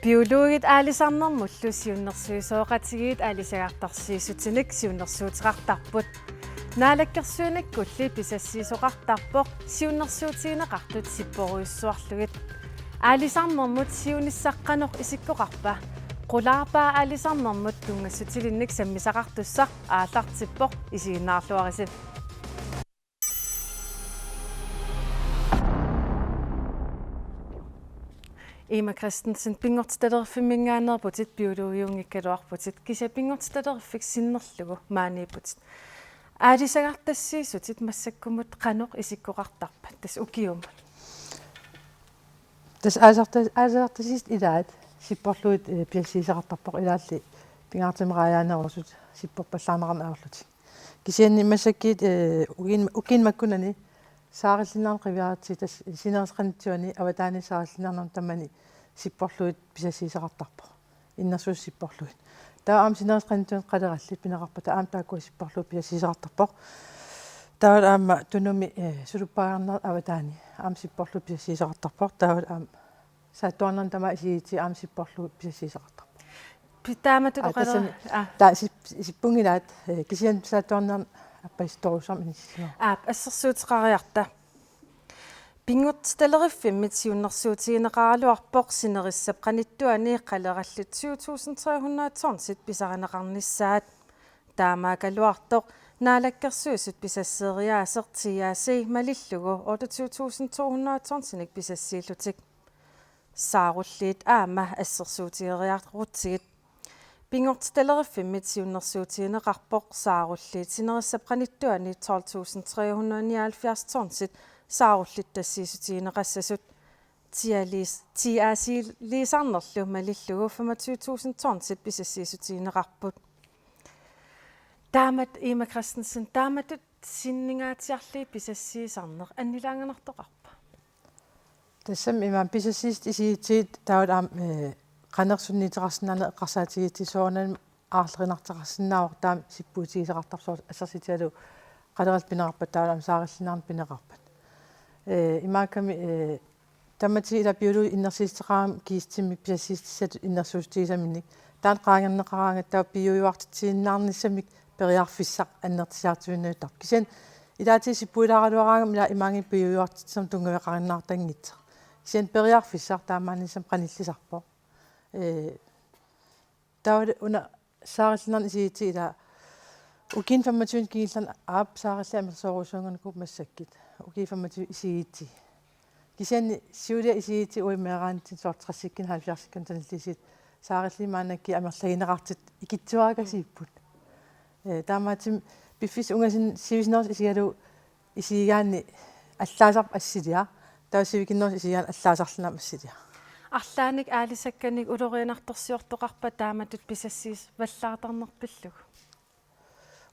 Biologit aalisarnermullu siunnersuisooqatigit aalisagaartarsiisutinik siunnersuutiqartarput naalakkersuunikkulli pisassiisoqartarpoq siunnersuutiineqartut sipporuissuarlugit aalisarnermut siunissaqqanoq isikkoqarpa qulaarpaa aalisarnermut tungassutilinnik sammisaqartussaq aallartippoq isiginnaarluarisip Emma Christensen pingortstederfimmingaannerputit biologiungikkaluarputit kisapingortstederfik sinnerlugu maaniiputit aalisagartassiisutit massakkumut qanoq isikkoqartarpa tas ukiumma tas aasartasist ilaat sipporluit piassiisaqartarpoq ilaalli pingaartimeraajaanerursut sipporpallaanaqarnaarlutik kisianni massakkiit ukiinmakkunani saarillinarn qiviaratsi tas sinerisqanitsuani avataani saarillinarnam tammani sipporluit pisassiisaqartarpoq innersuus sipporluit taa aam sinerisqanitsuan qaleralli pineqarpa taam taakku sipporluit pisassiisaqartarpoq taawat aamma tunumi suluppaagarnar avataani aam sipporluit pisassiisaqartarpoq taawat aam saattuarnarn tama isiiti aam sipporluit pisassiisaqartarpoq pitaamatut oqala taa sippungilaat kisian saattuarnarn аппаисторуусам инissio ассерсуутеқариарта пингортсталериффиммит сиуннэрсуутигинеқаралуарпоқ синериссап қаниттуани қалераллут 2300 торнсит писаринеқарниссаат таамаакалуартоқ наалаккерсуусут писассериаасеқ тиааси малиллугу 2200 торнсиник писассииллутик сааруллиит аама ассерсуутигериартарутсигит пингортсталериффиммит сиуннэрсуутигинеқарпоқ сааруллиит синериссап қаниттуани 12379 торнсит сааруллит тассиисутигинеқассасут тиаасилисарнерлу малиллугу 25000 торнсит писассиисутигинеқарпут таамат Emma Christensen тааматут синнингаатиарли писассиисарнеқ аннилаанганартоқарпа тассам имаан писассиист исиитсиит таават аам qanersunniiteqarsinnaane eqqarsaatigitti soornan aarlerinarteqarsinnaawar taam sippuutigisaqartarsoor assasitialu qalerat pineqarpat taalam saarillinarn pineqarpat imaakami tammati ila biologi innersiisteqaram kiistimmi piassiistissat innersuustigisaminnik taan qaangerneqaraanga taa biojuartitsiinnaarnissamik periarfissaq annertisiartuinnuutaq kisian ilaati sippuilaraluaraanga ila imaangi biojuartitsam tungaveqarinnaartangitseq kisian periarfissaq taamaanissam qanillisarpo taawat una saarillinarn isiiti ila ukin 25 kiillan aap saarilli amersorusuunganukup massakkit uki 25 isiiti kisianni siulia isiiti uimeeraantin soortrassikkin 70 tanillisit saarilli maanakki amerlagineqartit ikitsuaagasiipput taamaatim biffis ungasin sivisiners isialu isigaanni allaaserp assilia taasivikinners isigaan allaasarlinam assilia арлааник аалисакканик улорианарторсиортоқарпа тааматут писассиис валлаатарнерпиллуг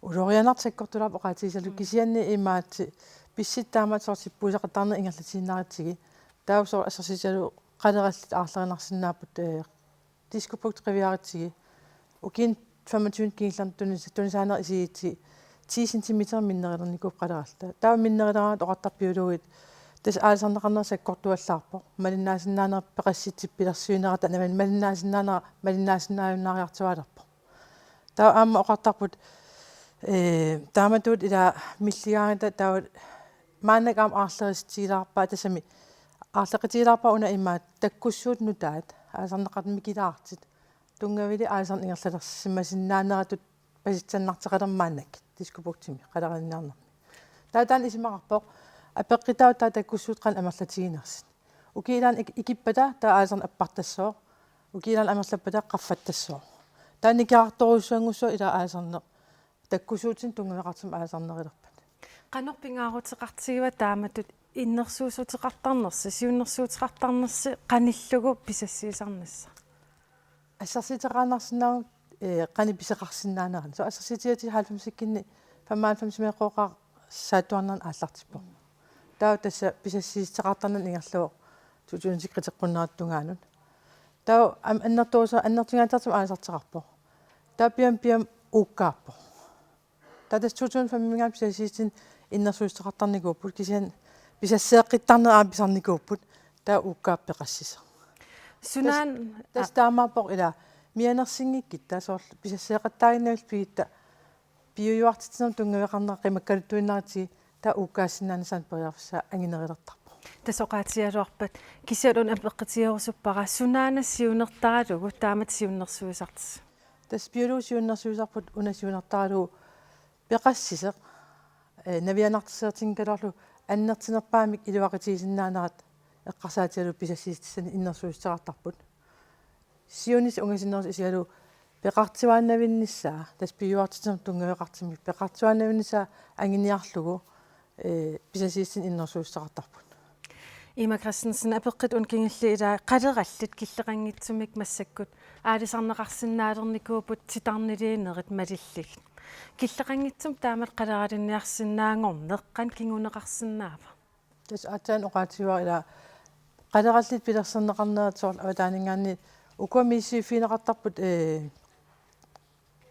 улорианартаккортулаап оqaатигисалу кисианни имаати писсит таамаат сортиппуисақатарне ингерлатииннаратсиги таусоо ассерсисалу қалераллит аарлеринарсинаапут дископукт қивиаратсиги укин 25 киллан тунисаанер исиити 10 см миннерилерникуп қалералта таа миннерилераат оqartarpiuluгит тас аалсарнеқарнер саккортуаллаарпо малиннаасиннаанер пеқасситсиппилерсуинерата наман малиннаасиннаанера малиннаасиннааюннариартуалерпо таа аама оqartarput тааматут ила миллигаарита таават маанакаам аарлериситигилаарпаа тасами аарлеқитигилаарпаа уна имаат таккуссуут нутаат аалсарнеқарт микилаартит тунгавили аалсарн ингерлалерсимасиннаанератут паситсаннартеқалермаанак дискупуктими қалериннаарнерми таатаан исимақарпоқ апеққитау таа таккуссуут қан амерлатигинерсит укиилаан икиппата таа аалсарн аппартассоо укиилаан амерлаппата qaffаттассоо тааникиарторуссуангуссоо ила аалсарнеқ таккусуутин тунгавеқартим аалсарнерилерпат канорпингаарутеқартигива тааматут иннерсуусутеқартарнерси сиуннерсуутеқартарнерси қаниллугу писассиисарнасса ассерситеқаанарсинаа қани писеқарсинаанеран со ассерситиати 90-кинни 95 меқоқар саатуарнерн ааллартиппо таа тасса писассиистеқартарнан ингерлуо тутуунсикритеққуннаратунгаанут таа аннертууса аннертунгаатартум аалсартеқарпо таа пиам уккаарпо таа тас 25 писассиистин иннерсуустеқартарникууппут кисиан писассеэққиттарнераа писарникууппут таа уккааппеқассиса Sunaan Tässä taamaapor ila mianersingikkit taasor pisasseeqattaaginnavis piitta piujuartitsinam tungaveqarneqimakkaluttuinnaarti ta uukaassinaanasaan periarfissa anginerillertarpo. tasoqaatialuarpat kisialun apeqqitiarusuppara sunaanassiunertaralugu taamat siunnersuisartis. Tässä biologiunnersuisarput unasiunertaralugu peqassiseq navianartisseertinkalorlu annertinerpaamik iluaqitiisinnaanarat eqqarsaatialu pisassiistissani innersuisseqartarput. Siunis ungasinnerus isialu peqartivaannavinnissaa tas piujuartitsinam tungaveqartimik peqartivaannavinnissaa anginiarlugu pisasiissin innersuisseqartarput. Ima Christensen apeqqit unkingilli ila qalerallit killeqanngitsumik massakkut aalisarneqarsinnaalernikuput titarniliinerit malillig. Killeqanngitsum taamat qaleralinniarsinnaangorneqqan kinguneqarsinnaava. Tas ataan oqaatiua ila qalerallit pilerserneqarnerat soorl avataanингаанни ukamiisiifiineqartarput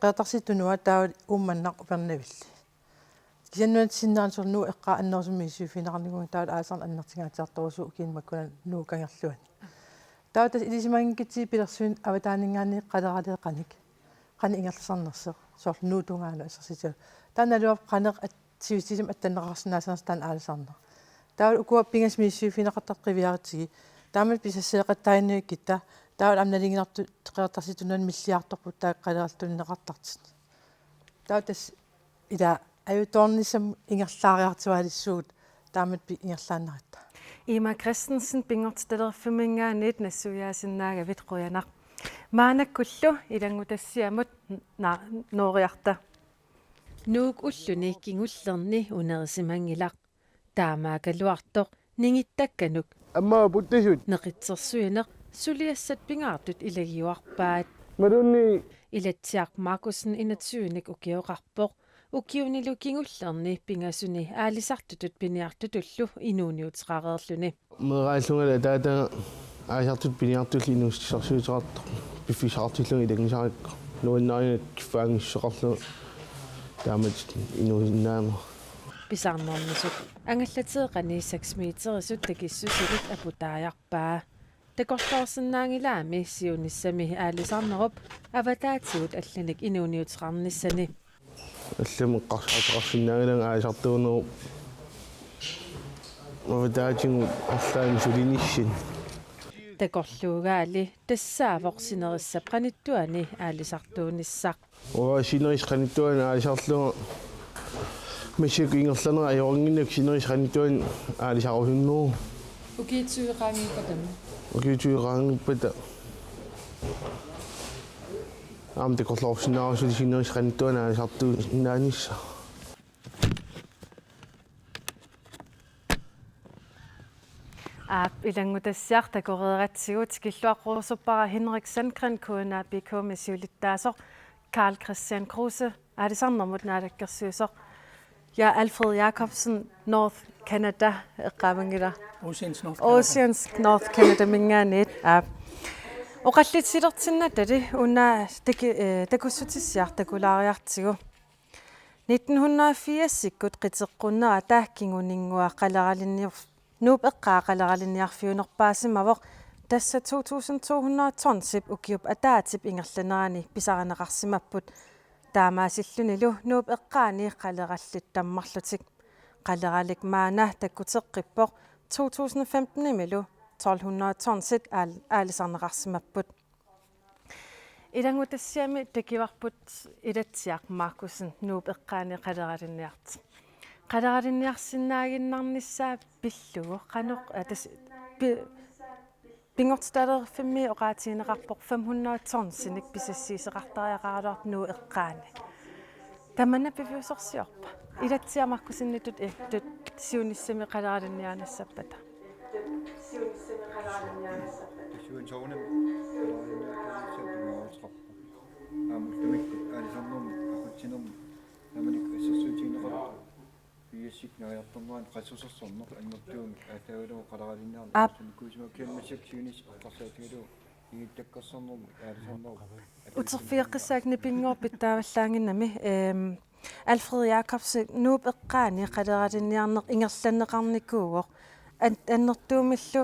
qeetarsitunua taawat ummannaq upernavilli. Kisannuat sinnaan sornu eqqa annersumiisiifiineqarniguun taawat aasarn annertingaatiartorusu ukiinmakkunan nuukangerluani. Taawat tas ilisimangikkiti pilersuin avataanингаанни qaleraaleeqanik qani ingerlasarnerseq soorl nuutungaanu assersitial. Taanaluap qaneq atsivistisum attanneqarsinaasanerс taan aalisarner. Taawat ukua pingasmiisiifiineqartarqiviaritigi taamat pisasseeqattaaginnuikkitta taawat amnalinginartu qeertarsitunaan milliartorput taa qaleraltunneqartartit. Taawat tas ila ajutornissam ingerlaariartualissuut taamat pi ingerlaannaritta. Ima Christensen pingortitalerfimmingaanit nassuyaasinnaaga quyanaq. Maanakkullu ilangutassiamut nooriarta. Nuuk ulluni kingullerni uneerisimangilaq. Taamaakaluartoq ningittakkanuk. Amma puttisut. Neqitsersuineq suliassat pingaartut ilagiuarpaat. Madunni Ilatsiaq Markusen inatsyynik ukioqarpoq. Ukiunilu kingullerni pingasuni aalisartutut piniartutullu inuuniuteqareerluni. meeraallungala taata aasartut piniartulli inuussisarsuuteqartoq piffisaqartillungi tangisarikko nuinnaarinak kiffaangisseqarlu taamat inuusinnaama Pisarnernisut angallateeqani 6 meterisut takissusilut aputaajarpaa. Takorloorsinnaangilaami siunissami aalisarnerup avataatigut allanik inuuniuteqarnissani. алламеққарсаатеқарсинагалан аасартуунеру аватаатингу арлаани сулинissин Takorluugaali tassaavoqsinerissap qanittuani aalisartuunissaq. ова синерис қаниттуан аасарлуга мисик ингерланера аёрингиннак синерис қаниттуан аалисарусуннеру Ukiitsuiqaangiipatama. окитуигаангиппата амте корлорсинаарусули синерис қаниттуан аасартуу иннаанисса Ilangutassiaq takoreeratsigut killuaqquusuppara Henrik Sandgren kuuna BK-misiulittaasoq Karl Christian Kruse aalisarnermut naalakkersuusoq ja Alfred Jacobsen North Canada eqqaamangila Oceans North Canada mingaanit oqallitilertinna tali una takussutissiaq takulaariartigu 1980-sikkut qiteqqunera taakkinguningua qaleralinniur nuup eqqaaqaleralinniarfiunerpaasimavoq tassa 2200 tonsip ukiup ataatip ingerlanerani pisaraneqarsimapput taamaasillunilu nuup eqqaani qalerallit tammarlutik qaleralik maana takkuteqqippoq 2015 imilu 1200 tonsit aalisarneqarsimapput ilangutassiami takivarput ilatsiaq Markusen nuup eqqaani qaleralinniart qaleralinniarsinnaaginnarnissaa pillugu qanuq atas pingortitalerfimmi oqaatiineqarpoq 500 tonsinik pisassiiseqartariaqaruart nuu eqqaani tamanna piviusorsiorpa ilatsia Markusinnitut tut siunissami qaleralinniaanassapata Siun sounam амуллумик алисарнерм акутсинерм наманик иссерсуутигнеқарта биассик наярторнуан qasussersorneq аннертуумик атаулуу қаларалиннаар кусима киаммасик сиунис эққарсаатигалуу игиттаккерсорнерм алисарнеру uterfiiqqissaagni pinngorpit taavallaanginnami Alfred Jacobsen nuup eqqaani qaleralinniarneq ingerlanneqarnikuugoq annertuumillu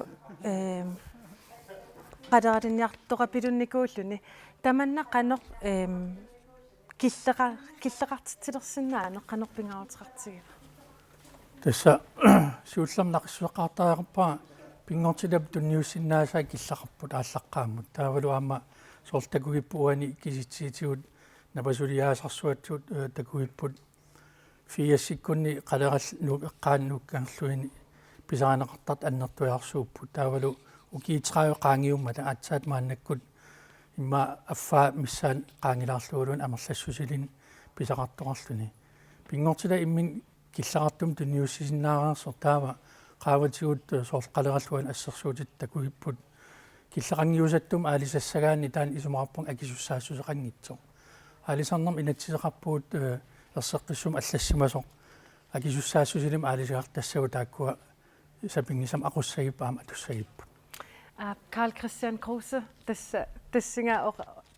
qadarinniartoqa pilunnikуулluni tamanna qanoq killeqartitilersinnaano qanoq pingautiqartigiva тасса сууллернақиссуақартариарпаа пингортилап тунниуссиннаасаа киллақарпут ааллаққааммут таавалу аама соорлтакугиппуани киситсиитигут напасулиаасарсуатсуут такугиппут фиассиккунни қалерал нуэққааннуккангерлуини писаанеқартарт аннертуяарсууппут таавалу укиитрааю qaangiummata аатсаат мааннаккут имма аффаа миссаан qaangilaarluulun амерлассусилин писақартоқарлуни пингортила иммин киллақартум тунниуссисиннаараерсор таава qaаватигут соорлқалераллуан ассерсуутит такугиппут киллақангиусаттум аалисассагаани таан исумарпун акисуссаассусеқангитсо аалисарнерм инатсисеқарпуут ерсеққиссум аллассимасо акисуссаассусилим аалисаартассагу тааккуа сапингисам aqussagippaam atussagipпут Carl Christian Kruse тассинга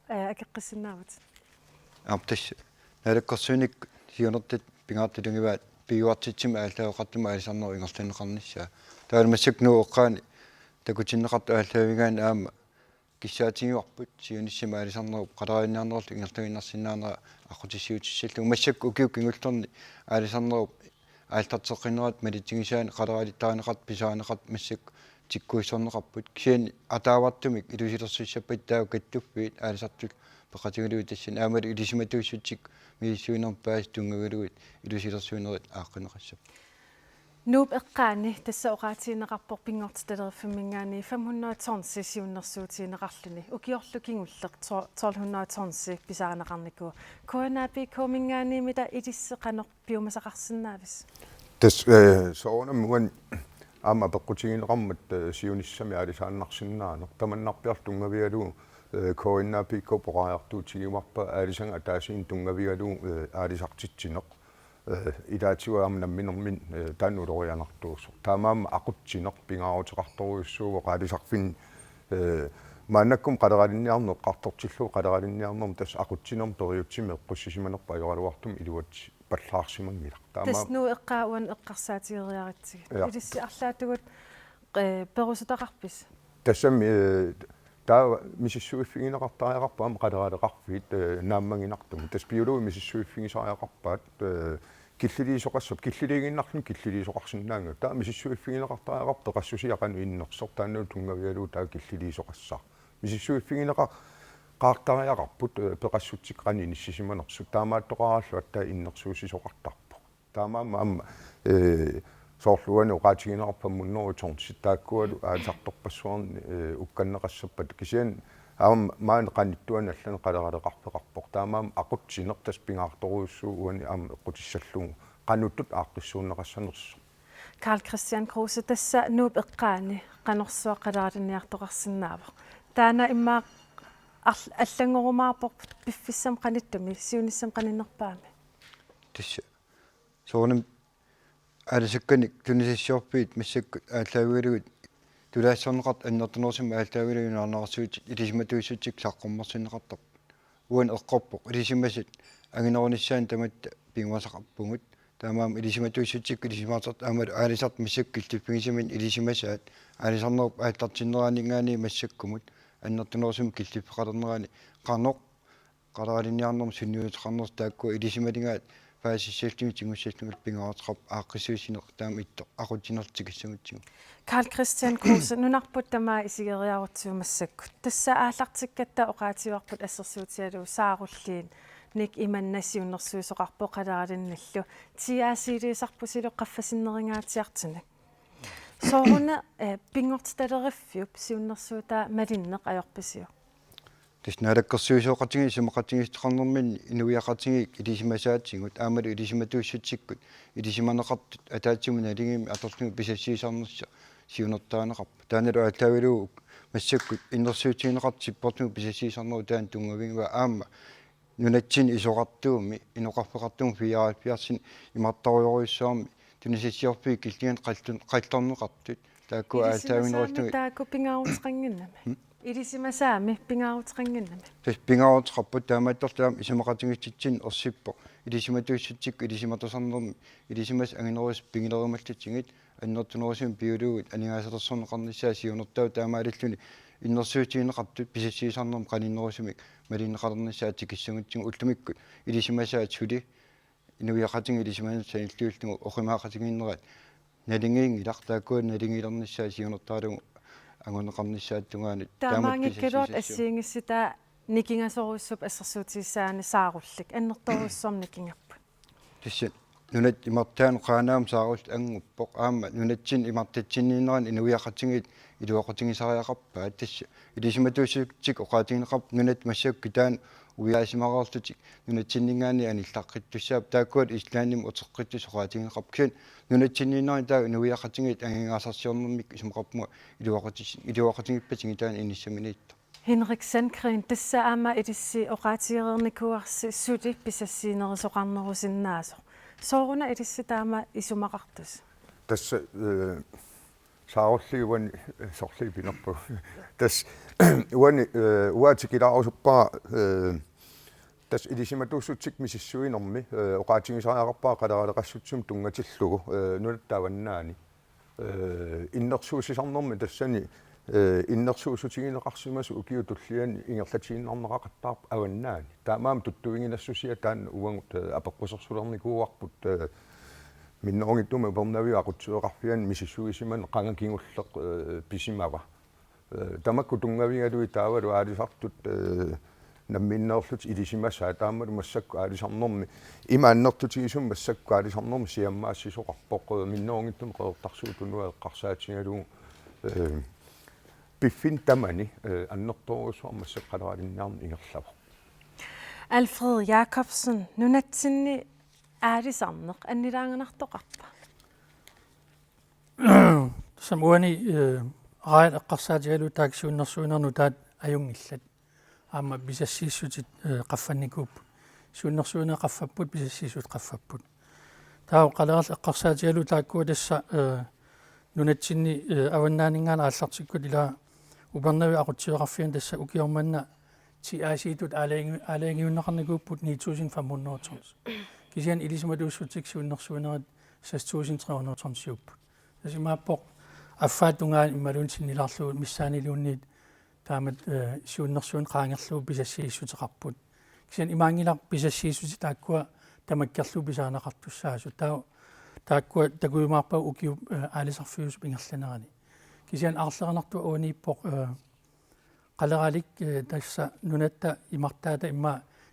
акеққиссиннаавут аптас налаккорсуник сиунертит пингаартилугиваат пиуартитсима ааллаоқартума аалисарнеру ингерлунеқарнissaа таалмассак нуоққаани такутиннеқарту ааллаавигаани аама киссаатигиуарпут сиуниссима аалисарнеру қаларииннаарнерулу ингертугиннарсинаанера аққутиссиутиссаллуг массак укиук ингуллерни аалисарнеру аалтартеққинерат малитигисаани қалариалиттаанеқарт писаанеқарт массак тиккуиссорнеқарпут кисиани атаавартумик илусилерсуиссаппат таау каттуффиит аалисартул пеқатигулуи тассин аамали илисиматуиссутик мииссуинерпаас тунгавилуит илусилерсуинерит ааққинеқассап нууп эққаани тасса оqaатиинеқарпор пингортилериффимингаани 500 торнси сиуннэрсуутиинеқарлуни укиорлу кингуллеқ 1200 торнси писаанеқарнику коанаапи комингаани мита илиссеқанер пиумасақарсинаавис тас соонаммуган аама пеққутигинеқармат сиуниссами аалисааннарсиннаанер таманнарпиар тунгавиалу коиннаапи копораартуутигимарпа аалисанга атаасиин тунгавиалу аалисартитсинеқ илаатигуаама намминермин таанулорианартуусо таамаама ақутсинеқ пингаарутеқарторуйуссууво qaalisarfin мааннаккум қалералинниарнеқ қартортиллуу қалералинниарнерм тас ақутсинерм периутсими эққуссисиманерпа ажоралуартум илуатси паллаарсимангилар таама таснуу эққаауан эққарсаатигериаритсиг илисси арлаатугут перусутақарпис тассами таа мисиссуиффигинеқартариақарпаама қалералеқарфиит нааммангинартум тас биологи мисиссуиффигисариақарпаат киллилиисоқассап киллилигиннарлун киллилиисоқарсинаанга таа мисиссуиффигинеқартариақарпе qassусиақану иннерсор тааннуу тунгавиалуу таа киллилиисоқассаа мисиссуиффигинеқа qaartariaqarput peqassutsikqani nissisimанерсут таамааттоқараллу аттаа иннерсуусисоқартарпу таамаама амма соорлуани оqaатигинеқарпаммуннеру торнситтааккуалу аалисарторпассуарни укканнеқассаппат кисиан аам маан qanittuani аллани қалералеқарпеқарпоқ таамаама ақутсинер тас пингаарторуйуссуу уани аама эққутиссаллугу qanуттут ааққиссууннеқассанерсо Carl Christian Kruse тасса нууп эққаани qanорсуа қалаалинниартоқарсинаава таана иммаа аллангорумаарпор пиффиссам qanittumi сиуниссам qaninerpaami тасса соонам аалисакканик тунисиссиорпиит массакку ааллаагуилугут тулаассорнеқарт аннертунерсима ааллаагуилугунаарнерсуут илисиматуиссутик саққуммерсинеқартар уан эққорпоқ илисимасит агинерунissaан таматта пингуасақарпугут таамаам илисиматуиссутик илисимаартарт аамал аалисарт массаккиллиппигисимин илисимасаат аалисарнеруп аалтартиннераанингаани массаккумут аннертунерсима киллиппеқалернераани қарноқ қаларалинниарнерм сунниутеқарнерс таакку илисималингаат паасиссаалтими тингуссаалтугул пингаареқарп ааққиссуисинеқ таам итто ақутинертикиссагутсигу Carl Christian Kruse нунарпут тамаа исигериарутсуумассаккут тасса ааллартиккатта оqaатиуарпут ассерсуутиалу сааруллиин ник иманнасиуннэрсуисоқарпо қаларалинналлу тиаасилиисарпусилу qaffasinneringaatiartunak соорна пингортиталериффиуп сиуннэрсуутаа малиннеқ аёрписиу тиснаалаккерсуисооқатиги симақатигистеқарнермин инуиақатиги илисимасаатсигут аамалу илисиматуиссутсиккут илисиманеқартут атаатсимуна алигими аторлугу писассиисарнерса сиунертаанеқарпа тааналу ааллавилуу массаккут иннерсуутигинеқарт сиппортугу писассиисарнеру таан тунгавингва аама нунатсин исоқартууми иноқарфеқартугу фиарсин имартаруйоруйссаарми тунисиссиорпи киллиан қаллорнеқартут таакку аалтаавинерултуги таакку пингаарутеқангиннами илисимасаами пингаарутеқангиннами тас пингаарутеқарпут таамааттерлаам исумақатигитситсин ерсиппо илисиматуиссутсик илисиматасарнерми илисимас агинерус пингилерималлутсигит аннертунерусим биулуугут анигаасатерсорнеқарниссаа сиунертау таамаалиллуни иннерсуутигинеқартут писассиисарнерм qaninnerusumik малиннеқалернissaat тикиссунгитсигу уллумиккут илисимасаат сули инуиақатиги илисимаанссаа иллууллугу оқимаақатигиннерат налингиин илартааккуа налингилернissaа сиунертаалугу агунеқарнissaаттунгаани таамаангиккалуат ассиингиссита никингасоруссуп ассерсуутиссаани сааруллик аннерторуссорм никингерпут тисса нунат имартаан қаанаам саарулт ангуппоқ аама нунатсин имартатсинниинеран инуиақатигит илуақатигисариақарпаа тасса илисиматуусуктик оқаатигинеқарп нунат массакки таан уяасимараарлутик нунатсиннингаани аниллаққиттуссаап тааккуат ислаанним утеққиттус оқаатигинеқарп кин нунатсинниинеран таа инуиақатигит ангингаасарсиорнэрмик исумақарпуга илуақатигиппатиги таан иниссаминиитта Henrik Sandgren тасса аама илисси оқаатигерерникуарси сули писассиинерисоқарнерусиннаасо сооруна илисси таама исумақартус tässä saarulliuani sorliipinarpu tas uani uatikilaarusuppaa tas ilisimatuussutsik misissuinermi oqaatigisariaqarpaa qaleraaleqassutsum tungatillugu nunattaavannaani innersuusisarnermi tassani иннерсуусутигинеқарсимасу укиутуллиани ингерлатигиннарнеқақаттаарп аваннаани таамаам туттуингинассусиа таан уангут апеққусерсулерникууарпут миннерунгиттума пернави ақутсуеқарфиан мисиссуисиман қангакингуллеқ писимава тамакку тунгавигалуи таавалу аалисартут намминнерлут илисимасаа таамалу массакку аалисарнерми имааннертутигисум массакку аалисарнерми сиаммаассисоқарпоқ миннерунгиттума қеэртарсуутунуа эққарсаатигалугу Biffin tamani annertorusuar massaqqaleralinnaarni ingerlava Alfred Jacobsen nunatsinni aalisarneq annilaanganartoqarpa samuani rail eqqarsaatigalu taaksuunnersuunernu taat ajungillat aama bisassiissutit qaffanikuup suunnersuune qaffapput bisassiissut qaffapput taa qaleral eqqarsaatigalu taakkuwa tassa nunatsinni avannaaningaana aallartikkut ila ubernavi aqutsiuqarfian tassa ukiormanna ti aasiitut aalaangiunneqarnikuupput 9500 kisian ilisumatuussutik suunnersuunerat 6300 tasimaappoq affaattungaan immaluun sinnilarluut missaaniluunniit taamat suunnersuun qaangerluu pisassiissuteqarput kisian imaangilar pisassiissuti taakkua tamakkerluu pisaaneqartussaasu taakkua takuimaarpau ukiu aalisarfius pingerlanerani kisian arlernertu uuniippoq qaleralik tassa nunatta imartaata imma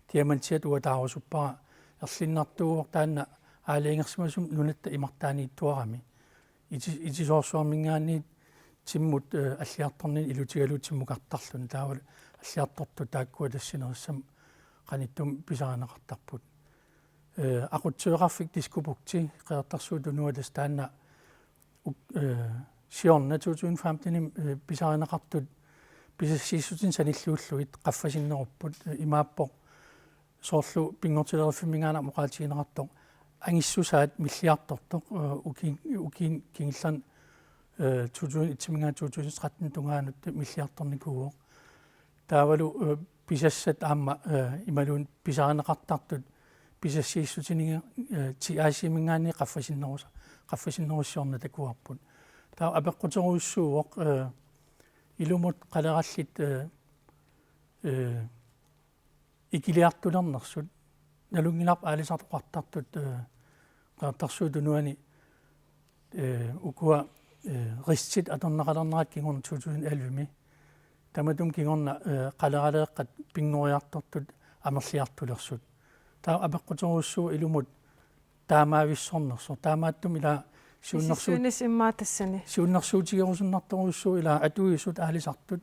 tiamantiat uataarusuppara erlinnartuuor taanna aaliingersimasum nunatta imartaaniittuarami itisoorsuarmingaanniit timmut аллиарторнин илутигалу тиммукартарлун таавал аллиарторtu тааkkua тассинерissam qanittum pisaaneqartarput aqutsueqarfik diskupukti qeertarsuutunuatas taanna siorna 2015 pisaaneqartut pisassiissutin sanilluulluit qaffasinnеруpput imaappoq soorlu pingortileriffimingaana muqaatigineqartoq angissusaat milliartortoq ukiin kingillan 2013 tungaanut milliartornikuuoq taavalu pisassat aamma imaluun pisaaneqartartut pisassiissutininga ti aasimingaanni qaffasinnеруссиорна такуарпут таа апеққутеруссууоқ илумут қалераллит икилиартулернерсут налунгиларп аалисартоқартартут qaartarsuutunuani ukua ristit atornaqalernerat kingorna 2011 tamatum kingorna qaleraleeqqat pingoriartortut amerliartulersut taa apеққутеруссуу илумут таамаависсорнерсо таамааттум ила сууннерсуунис иммаатассани сууннерсуутигерусуннарторуссуу ила атуисут аалисартут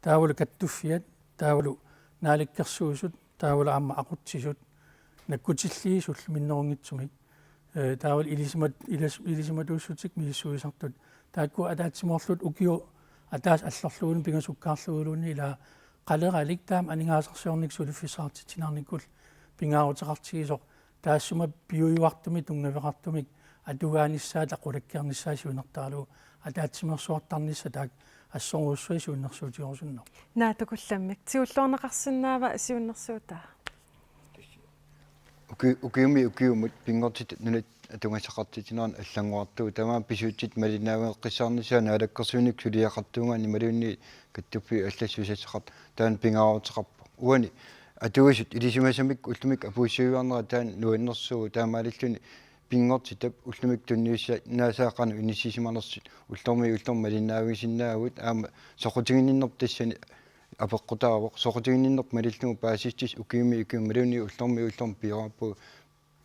таавалу каттуффиат таавалу нааликкерсуусут таавалу аама aqutsisut наккутиллиисуллу миннерунгитсумик таавал илисиматууссутик миссуисартут таакку атаатсимоорлут укиу атаас аллерлуун пингасуккаарлугулуунни ила қалералик таам анингаасарсиорник сулуффисаартитинарниккул пингаарутеқартигисоқ таассума пиуюартуми тунгавеқартумик атугааниссаа тақулаккерниссаасиунертаалу атаатсимерсуартарнисса таак ассоруссуи сууннерсуутиорусуннар наатукулламмик тиуллуорнеқарсинаава сиуннерсуутаа ukiumut pingortit nunat atungassaqartitinaan аллангуартуу тамаа писуутит малинаавеэққиссаарнисаана алаккерсуник сулиақартуунгаани малуунни каттуппи аллассусассақарт таан пингаавутеқарпо уани атуисут илисимасамик уллумик апууссуиуарнера таан нуиннэрсуу таамаалиллуни пингортитап уллумик тунниусса наасаақану иниссисиманерсит уллорми малинаависиннаавут аама соқутигиннерп тассани апеққутаавоқ соқутигиннерп малиллугу паасистис укиуми малуунни уллорми пиораппу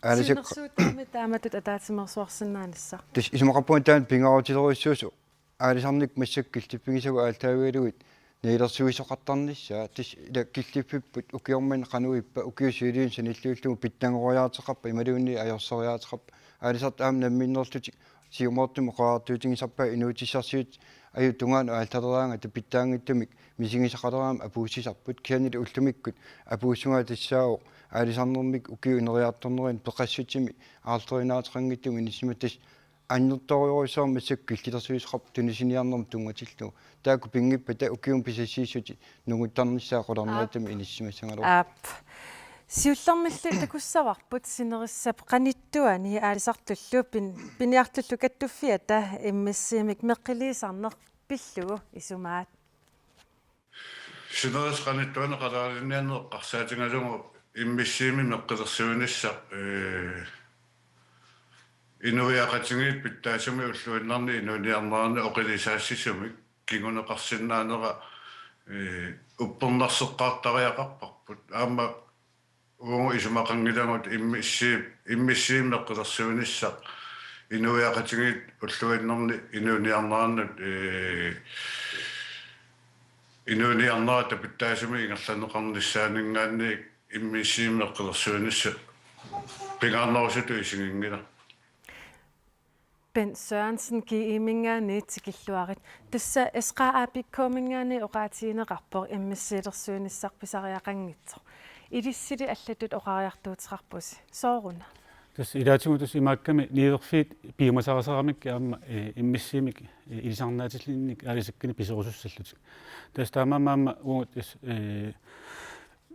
синерсуутаами тааматут атаатимерсуарсиннаанisса тис исмақарпуун таан пингаавутилеруиссуусу аалисарник массак киллиппигисагу аалтаавиалуит неилерсуисоқартарнissaa тис ила киллиппиппут укиорман қануиппа укиусиилиун саниллууллугу питтангориаатеқарпа ималуунни аёрсориаатеқарпа аалисарт аам намминнерлути сиумоортуми қоаартуутингисарпа инуутиссарсиут аю тунгаан аалталераанга тапиттаангиттумик мисигисақалераама апууссисарпут кианили уллумиккут апууссунгаа тассаау аалисарнермик укиу инериаарторнерин пеқассутими аалтеринаатеқангиттуми нисиматас аннерториорисаарма саккил килерсуисеқарп тунисиниарнерм тунгатиллу тааку пингиппа та укиум писассииссути нугуттарниссаа қоларнаатами иниссимассангалор сиуллэрмиллу такуссаварпут синериссап qaниттуани аалисартуллу пиниартуллу каттуффиата иммиссиимик меққилиисарнер пиллугу исумаат синерис qaниттуана қалаариннианнеэ қарсаатингалугу иммиссиими меққилерсуунisса инуиақатингит питтаасуми уллуиннарни инуниарнаарни оқилисаассисумик кигунеқарсиннаанера уппернарсеққартариақарпарпут аама угу исумақангилагут иммиссиим меққилерсуунisса инуиақатингит уллуиннарни инуниарнаарнут инуниарнаата питтаасуми ингерланеқарниссаанингаанни иммиссиим меққилерсуунisса пингаарнерусуту исигингила Bent Sørensen giimingaani tikilluarit tassa esqaapikkuumingaani oqaatiineqarpor immissiilersuunissarpisariaqanngitso ilissili allatut oqariartuuteqarpusi sooruna тас илаатигутус имаакками ниидерфиит пиумасарасарамик аама иммиссиимик илисарнаатиллинник алисаккани писерусуссаллутик тас таамаама уут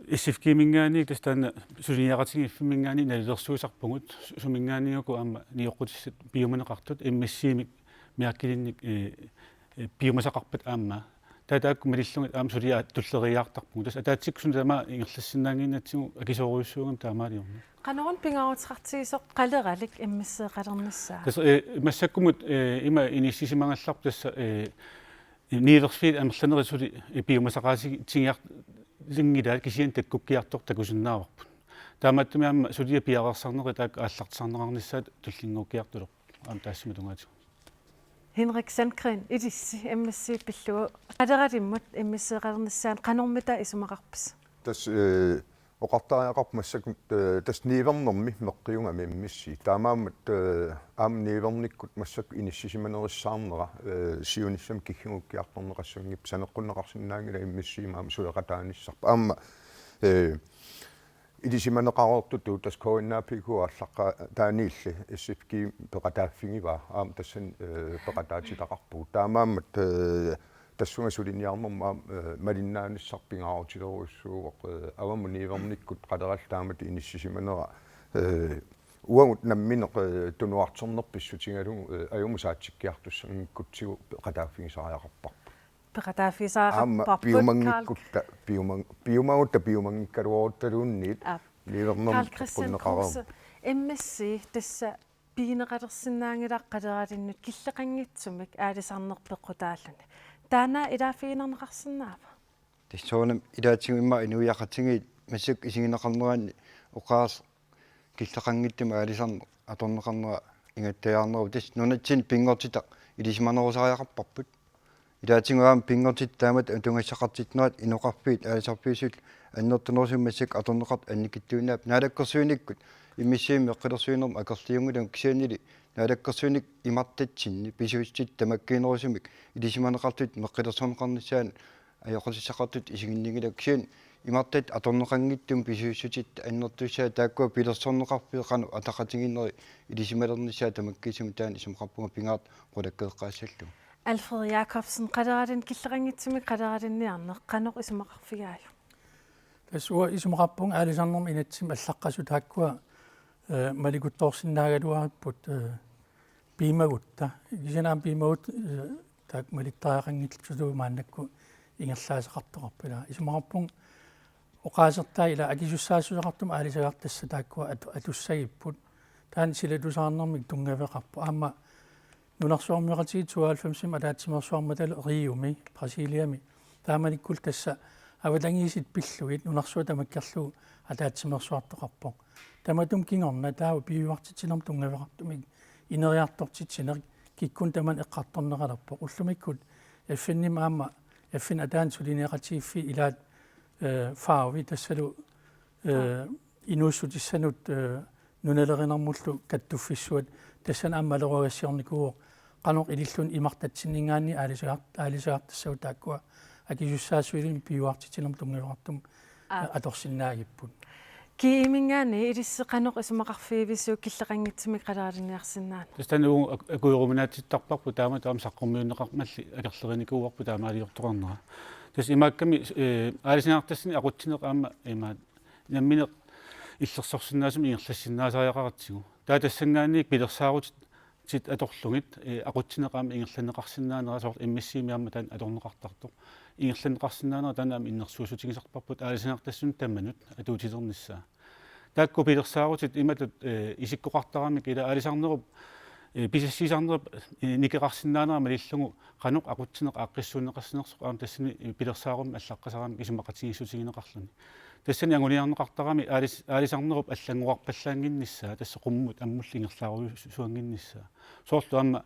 исифкимингаани тас таана сулиниақатигиффимингаани налилерсуусарпугут сумингаaniuku аама ниоққутиссат пиуманеқартут иммиссиимик миаккилинник пиумасақарпат аама таатаакку малиллугит аама сулиа туллериаартарпугу тас атаатсиккусун тама ингерлассиннаангиннатсигу акисоруйуссуугам таамаалиорна qanорун пингаарутеқартигисоқ қалералик иммиссеқалернissaa тас массаккумут има иниссисимангалларп тасса ниидерфиит амерланерисули пиумасақаасигиар лингилаат кисиан таккуккиартор такусиннааварпут тааматтуми аама сулия пиарерсарнери таак ааллартисарнеқарнissaат туллингуккиартулоқ аама таассими тунгаатиг Henrik Sandgren idissi immissi pillugu qaleralimut immisseeqalernissaan qanormita isumaqarpas тас оқартариақарп массакут тас нивернэрми меққиунгами иммисси таамаамат аам ниверниккут массак иниссисиманериссаарнера сиуниссам киггингуккиарторнеқассунгип санеққуннеқарсинаангила иммиссиимаама сулеқатааниссарпа аама идисиманеқароортуту тас коиннаапигу аллаққа тааниилли иссифки пеқатааффигива аама тассан пеқатаатилақарпу таамаамат тассунга сулиниарнерма малиннааниссарпингаарутилеруссууоқ аваму ниверниккут қалерал таамат иниссисиманера уангут намминеқ тунуартернерписсутингалугу аюму саатсиккиартуссангиккутсигу пеқатааффигисариақарпарпу пеқатааффисаақарпарпут пиумагутта пиумангиккалуорутталуунниит Carl Christian Kruse MSC тасса пиинеқалерсинаангилақ қалералиннут киллеқангитсумик аалисарнерпеққутааллуни таана илаафигинернеқарсинаава тассоонам илаатигуимма инуиақатингит массак исигинеқарнераани оқаас киллеқангиттума аалисарнер аторнеқарнера ингаттаярнеру тас нунатсин пингортитақ илисиманерусариақарпарпут илаатигуаам пингортит таамат тунгассақартитнерат иноқарпиит аалисарпиисут аннертунерсиммассак аторнеқарт анникиттуинаап наалаккерсуиниккут иммиссиими эққилерсуинерма акерлиунгулам кисианили наалаккерсуиник имартатсинни писуистит тамаккиинерусимик илисиманеқартут меққилерсуунеқарнissaан аёққисақартут исигиннигилак кисиан имартат аторнеқангиттум писуиссутит аннертуссаа тааккуа пилерсорнеқарпиеқану атақатигиннери илисималернissaа тамаккисиму таан исумақарпунга пингаат қулаккеэққаассаллу Alfred Jacobsen qalералин киллеқангитсумик қалералинниарнеқ qaноқ исумақарфигаалу тас уа исумақарпунга аалисарнерми инатсим аллаққасу тааккуа маликутторсиннаагалуариппут пимагутта кисинаам пимагут таак малиттаақангиллутулуу мааннакку ингерлаасеқартоқарпила исумақарпун оқаасертаа ила акисуссаассусеқартум аалисагартасса тааккуа атуссагиппут таан силатусаарнэрмик тунгавеқарпу аама нунарсуармиоқатиги 92 алаатсимерсуарматалу риуми Брасилиами тааманиккул тасса авалангисит пиллугит нунарсуа тамаккерлу алаатсимерсуартоқарпо таматум кингорна таау пиуартитсинерм тунгавеқартумик инериартортитсинер киккун таман эққарторнеқаларпо уллумиккут эффинним аама эффин атаан сулинеқатииффи илаат фаави тассалу инуссутиссанут нуналеринармуллу каттуффиссуат тассан ааммалеруагассиорникуу qanoq ilillun imartatsinningaanni aalisaartassau taakkua akissussaassuilin piuartitinerm tungaluartum atorsinnaagipпут kiimingaani ilisseqanoq isumaqarfiivissuu killeqanngitsimik qalaaliniarsinnaat тастануу акуйоруминаатиттарпарпу таама саққумиуннеқармалли акерлеринникууарпу таамаалиортоқарнера тас имаакками аалисинаартассини aqutsinеқ аама имаат намминеқ иллерсорсиннаасум ингерлассиннаасариақаратсигу таа тассангаанник пилерсаарут тит аторлугит aqutsinеқаама ингерланеқарсиннаанера соор иммиссиимиарма таан аторнеқартартоқ ингерланеқарсиннаанера танаама иннерсуусутигисарпарпут аалисинаартассун тамманут атуутилерниссаа таакку пилерсаарутит иматут исиккоқартарамик ила аалисарнеруп писассисарнеруп никеқарсиннаанера малиллугу qanoq aqutsinеқ ааққиссуунеқарсинерсоқ аама тассани пилерсаарум аллаққасарами исумақатигиссутигинеқарлуни тассани ангулиарнеқартарами аалисарнеруп аллангуарпаллаангинниссаа тасса qumмут аммулли ингерлааруйуссуангинниссаа соорлу аама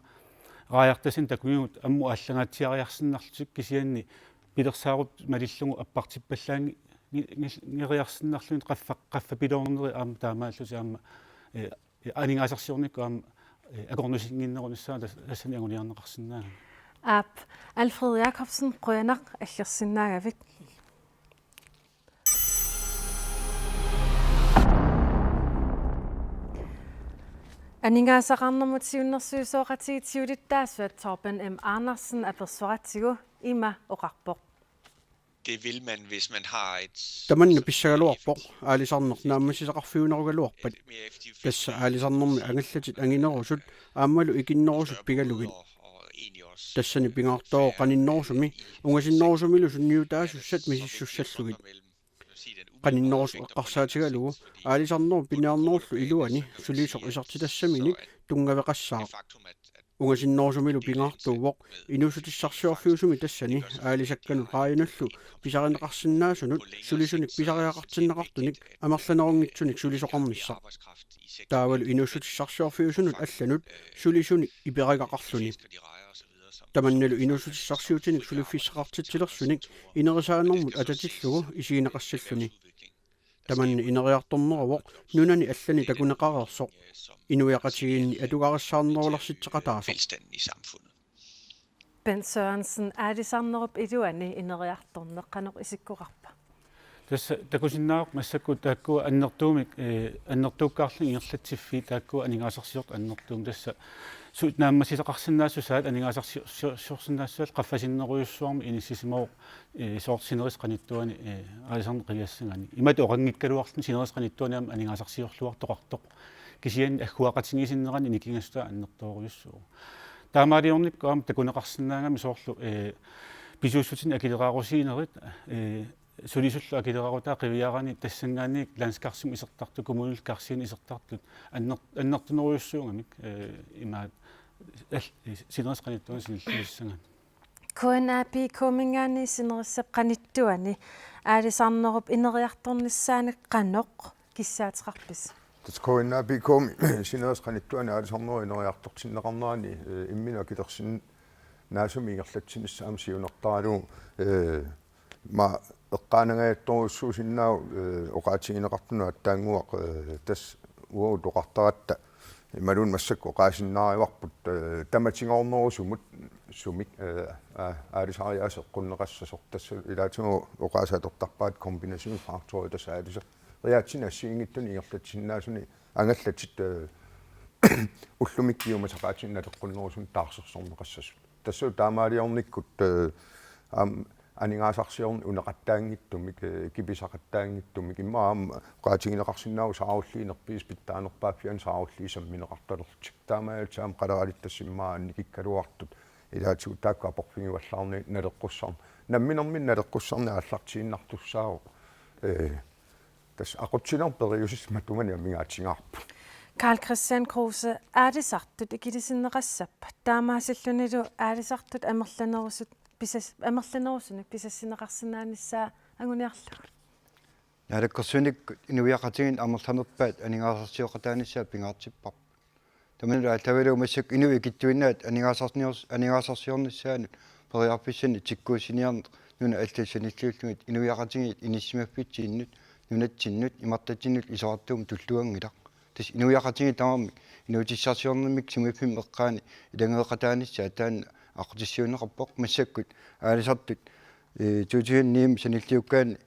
рааяартасин такуигут амму аллагаатсиариарсиннарлутик кисианни пилерсаарут малиллугу аппартиппаллаанги нgeриарсиннарлуни qaffapilorneri aama taamaallusi aama aningaasarsiornikku aama akornusinginnerunissaa tassani anguniarneqarsinnaa aap Alfred Jacobsen qøanaq аллерсиннаагавик Aningaasaqarnermut siunnersuusooqatigit siulittaasuat Torben M. Andersen apersuaratigu ima oqarpoq det vil man, hvis man har et... Tamanna pissagaluarpoq aalisarneq naammasisaqarfiunarugaluarpat tassa aalisarnermi angallatit anginerusut aammalu ikinnerusut pigalugit tassani pingaartoo qaninnerusumi ungasinnerusumilu sunniutaasussat misissussallugit qaninnerus eqqarsaatigalugu aalisarneru piniarnerullu iluani suliisoq isartitassaminik tungaveqassaa ungasinnerusumilu pingaartuuvoq inusutissarsiorfiusumi tassani aalisakkanu qaayinullu pisarineqarsinnaasunut sulisunik pisariaqartinneqartunik amerlanerungitsunik sulisoqarmissaq taavalu inusutissarsiorfiusunut allanut sulisunik iperagaqarluni tamannalu inusutissarsiutinik suliffissaqartitsilersunik inerisaanermut atatillugu isigineqassalluni tamanna ineriartorneruvoq nunani allani takuneqarersoq inuiaqatigiinni atugarissaarnerularsittaqataasoq Ben Sørensen aalisarnerup iluani ineriartorneqqanoq isikkuqarpa тасса такусиннаақ массакку таакку аннертуумик аннертууккаарлу ингерлатсиффи таакку анигаасарсиорт аннертуум тасса сут нааммасисақарсинаассусаат анигаасарсиорсинаассуат qaffasinneriussuarmi inissisimauq soortsineris qanittuani aalisarne qiassangani imatu oqanngikkaluarlun sineris qanittuaniam anigaasarsiorluartoqartoq kisianni agguaqatingisinnerani nikingassua annertooriussuu taamaaliornikku aam takuneqarsinnaangami soorlu pisuussutin akilerarusiinerit sulisullu akilerarutaa qiviarani tassangaanniik landskarsim isertartu kommunul karsiin isertartut annertuneruussuungamik imaat sineris qanittuani sinilluissangan KNAP komingaani sinerisseqqanittuani aalisarnerup ineriartornissaaniq qanoq kissaateqarpis tas KNAP komi sineris qanittuani aalisarneru ineriartortinneqarnerani immina kilersin naasumi ingerlatsinissa am siunertaalu ma eqqaanangaattoruussuusinnaau oqaatigineqartunu attaanguaq tas uotoqartaratta imalun massakku oqaasinnaarivarput tamatingornerusumut sumik aalisariaaseqqunneqassasoq tassu ilaatigu oqaasaatortarpaat kombinationsfaktori tasaalisa riaatsinassiingittuni ingerlatsinnaasuni angallatit ullumikkiumasaqaatinnateqqunnerusun taarsersorneqassasut tassu taamaaliornikkut анингаасарсиорни унеқаттаангиттумик киписақаттаангиттумик иммаам qaatigineqarsinnaagu saarullиинерпиис питтаанерпааффиан сaarullиисам минеқарталерлутик таамаалтаам қалераалиттассиммаа киккалуартут илаатигу таакка апорфигиваллаарни налеққуссарни намминермин налеққуссарни ааллартииннартуссаару тас ақутсинер периусис матумани амингаатингаарпу Karl Christian Kruse, det sartut ikidisinnerassappa taamaasillunilu aalisartut amerlanerusut pisassinneqarsinnaannissaa anguniarlu. Naalakkersunik inuiaqatigin amerlanerpaat aningaasarsiоqataanissaa pingaartippa. Tamanula tavaluumassuk inuikittuinnaat aningaasarsiornissaanut periarpissanni tikkuusiniarne nuna аллассаниллууллугит inuiaqatigit inissimaffitsiinnut nunatsinnut imartatsinnut isoartuum tulluangilaq. Тис инуяқатиги таамами инуутиссарсиорнамик симиппим эққаани илангеэқатааниссаа таан ақутиссиунеқарпоқ массаккут аалисартут тутиунниим саниллиуккаани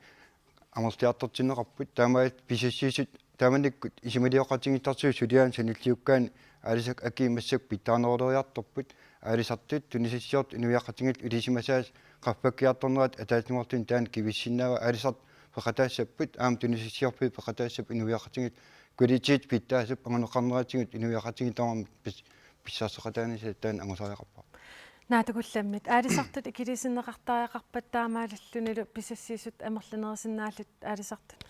амерлиартортинеқарпут таамаат писассиисут тааманиккут исималиоқатигиттарсуу сулиаан саниллиуккаани аалисак аки массак питтаанерулериарторпут аалисартут тунисиссиорт инуяқатигит улисимасаас қаффаккиарторнерат атаатимортун таан кивиссиннаава аалисарт пеқатаассаппут аам тунисиссиорпи пеқатаассап инуяқатигит куличит питтаасуп ангунеқарнератигут инуяқатиги таамам писсаасеқатааниса таан ангусариақарпа наатагулламмит аалисартут икилисиннеқартариақарпат таамааллунилу писассиисут амерланерисиннааллут аалисартут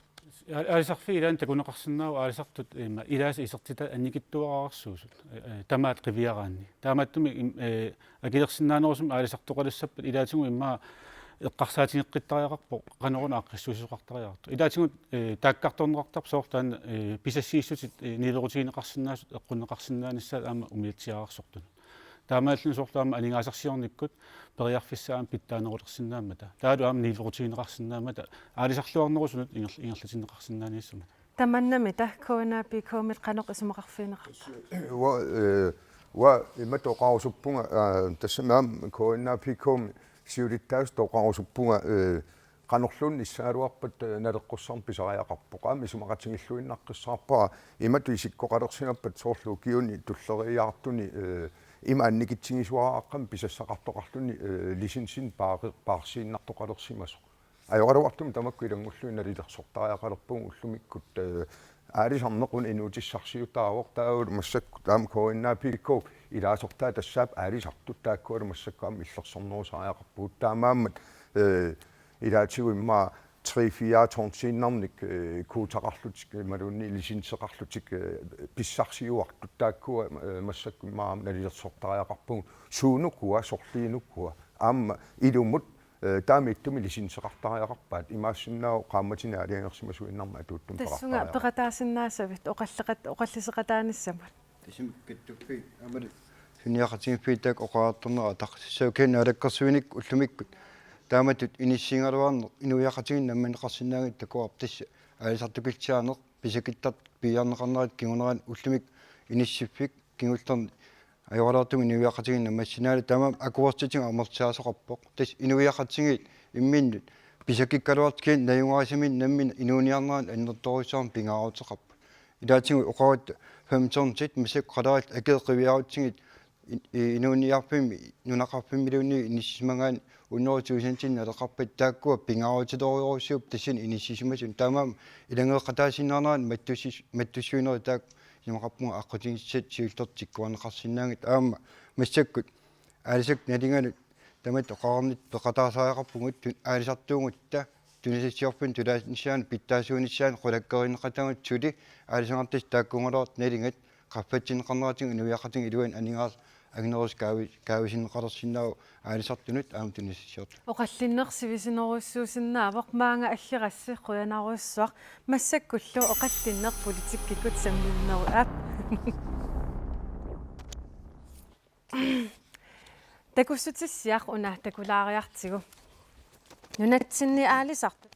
аалисарфи илаан такунеқарсинаау аалисартут има илааса исертита анникиттуараарсуусут тамаат қивиараанни таамааттуми акилерсиннаанерусум аалисартоқалассаппат илаатигу имма эққарсаатингеққиттариақарпо қанеруна аққиссуусеқартариарту илаатигут тааккарторнеқартар соортаан писассииссутит нилерутигинеқарсинаасут эққуннеқарсинааниссаат аама умиатсиаарсортуна таамааллун соорлаама анингаасарсиорниккут периарфиссаам питтаанерулерсинаамата таалу аама нилерутигинеқарсинаамата аалисарлуарнерусунут ингерлатинеқарсинааниссума таманнами таккуна пикомит қанеқ исумақарфинеқарпа ва иматоқарусуппунга тассамаам коинна пиком сиулиттаас тоқарусуппунга qanorlun issaaluarpat naleqqussaarn pisariaqarpoqaami sumaqatingilluinnaqqissаарpaa imatu isikkoqalersinappat soorlu kiuni tulleriaartuni ima annikitsigisuaraqqam pisassaqartoqarluni lisensin paarsiinnartoqalersimaso ajorluartum tamakku ilangulluin nalilersortariaqalerpung ullumikkut aalisarnequn inuutissarsiutaavoq taavul massakku taam koinnaapikko ilaasortaa tassaap aalisartut taakkualu massakkuam illersornerusaariaqarpuut taamaammat ilaatigu imma 3-4 tonsinnarnik kuutaqarlutik malunni lisinseqarlutik pissarsiuartut taakkua massakku imma nalilersortariaqarpung suunukkua sorliinukkua aamma ilumut таамиттуми лисинсеқартариақарпаат имаассиннаау qaammatini алиангерсимасуиннарма атуuттум тассунга пеқатаасиннаасавит оқаллеқатааниссамат тисимккаттуппи амали синиақатингиппиитаак оқаартэрнера тақсиссаукин алаккерсуиник уллумиккут тааматут иниссингалуарне инуяқатигин намманеқарсинаагит такуар тасса аалисартукилсаанеқ писакиттарт пиарнеқарнерит кигунеран уллумик иниссиффик кигуллерни ajorlaartum inuiaqatigin nammassinaali tamam akuartiting amertiaasaqarpoq tas inuiaqatigit imminnut pisakikkaluartikin najungaasimin nammin inuuniarneraan annertoruissaarn pingaaruteqarpa ilaatigu oqarat 15 misak qalarat akeeqiviarutigit inuuniarpimmi nunaqarpimmilunni inissimangaan unnerituusantin naleqarpat taakkua pingaarutiloriorisiup tassin inissimasun tamam ilangeeqataasinnarneraan mattusiuneri taak имақарпунга аққутингиссат сиултертиккуанеқарсинаангит аама массаккут аалисак налингалут тамат оқарнит пеқатаасариақарпугут аалисартуугутта тунисиссиорпун тулаасинсаан питтаасуунissaан қулаккеринеқатагут тули аалисангартис тааккунгалуарт налингат qaffатсинеқарнератиг инуиақатиг илуан анингаас агнерус каависинеқалерсиннаау аалисартунут аама тунисиссиорт оқаллиннерсивисинеруссуусиннаавоқ маанга аллерасси қуянаруссуақ массаккуллу оқаллиннер политиккикут самминнеру ап такуссутиссиақ уна такулаариартигу нунатсинни аалисарту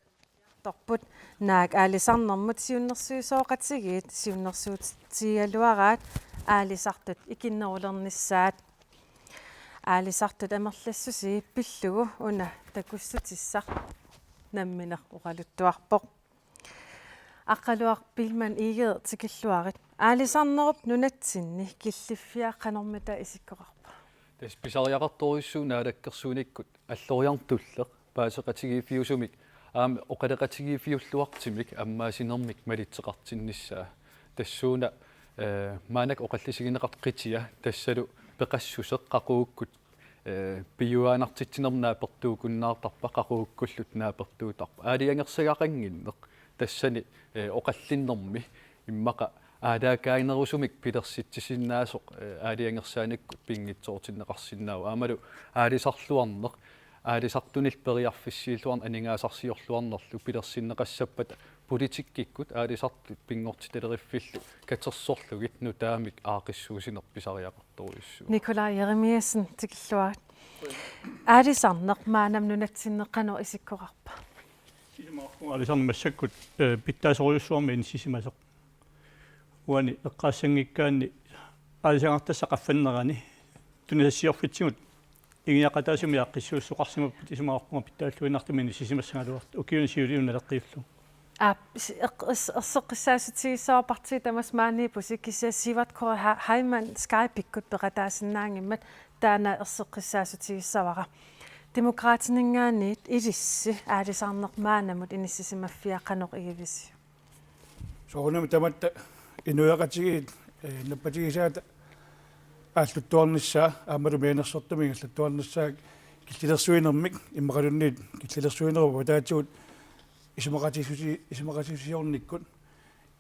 торпут наак аалисарнэрмут сиуннэрсуисооқатсигиит сиуннэрсуутиалуараат аалисартут икиннерулернissaат аалисартут амерлассуси пиллугу уна такуссутиссақ намминер уқалуттуарпоқ аққалуар пилман игеэ тикиллуарит аалисарнеруп нунатсинни киллиффиаққанормита исиккоқарпа тас писариақарторуссуу наалаккерсууниккут аллориартуллеқ паасеқатигииффиусумик аами оқалеқатигииффиуллуартимик аммаасинермик малитсеқартиннissaa тассууна маанак оқаллисигинеқарт қития тассалу пеқассусеқ қақууккут пиюаанартитсинернааперtuukunnaartarpa qaquukkullut naapertuutarpa аалиангерсагақангиннеқ тассани оқаллиннэрми иммақа аалаакаинерусумик пилерситсисиннаасоқ аалиангерсааниккут пингитсоортиннеқарсинаау аамалу аалисарлуарнеқ аалисартунил периарфиссииллуарн анингаасарсиорлуарнерлу пилерсиннеқассаппат политиккиккут аалисартут пингортиталериффиллу катерсорлугит нутаамик аақиссуусинерписариақарторуиссуу Nikolaj Jeremiasen tikilluat. Aalisarneq maanam nunatsinneqano isikkorarpa. Aalisarnemassakut pittaasoriussuarmi inissisimaseq. Uani eqqaassangikkaanni aalisangartassaqaffannerani tunisassiorfitsigut игиақатаасуми аққиссуuссоқарсимаппут исумаарпунга питтааллуинартумини сисимассангалуарт укиун сиулиунналеққиуллу erseqqissaasutigissaarparti tamas maani pusikkisiassivat kora haiman skypikkut peqataasinnaaangimmat taana erseqqissaasutigissaavara demokraatiningaanniit ilissi aalisarneq maanamut inissisimaffiaqqanoq igivisi soorunami tamatta inuaqatigiit nappatigisaata ааллуттуарнissaa аамалу меинерсортумиг аллуттуарнissaак киллилерсуинермик иммақалунниит киллилерсуинеру таатигут исумақатисиорниккут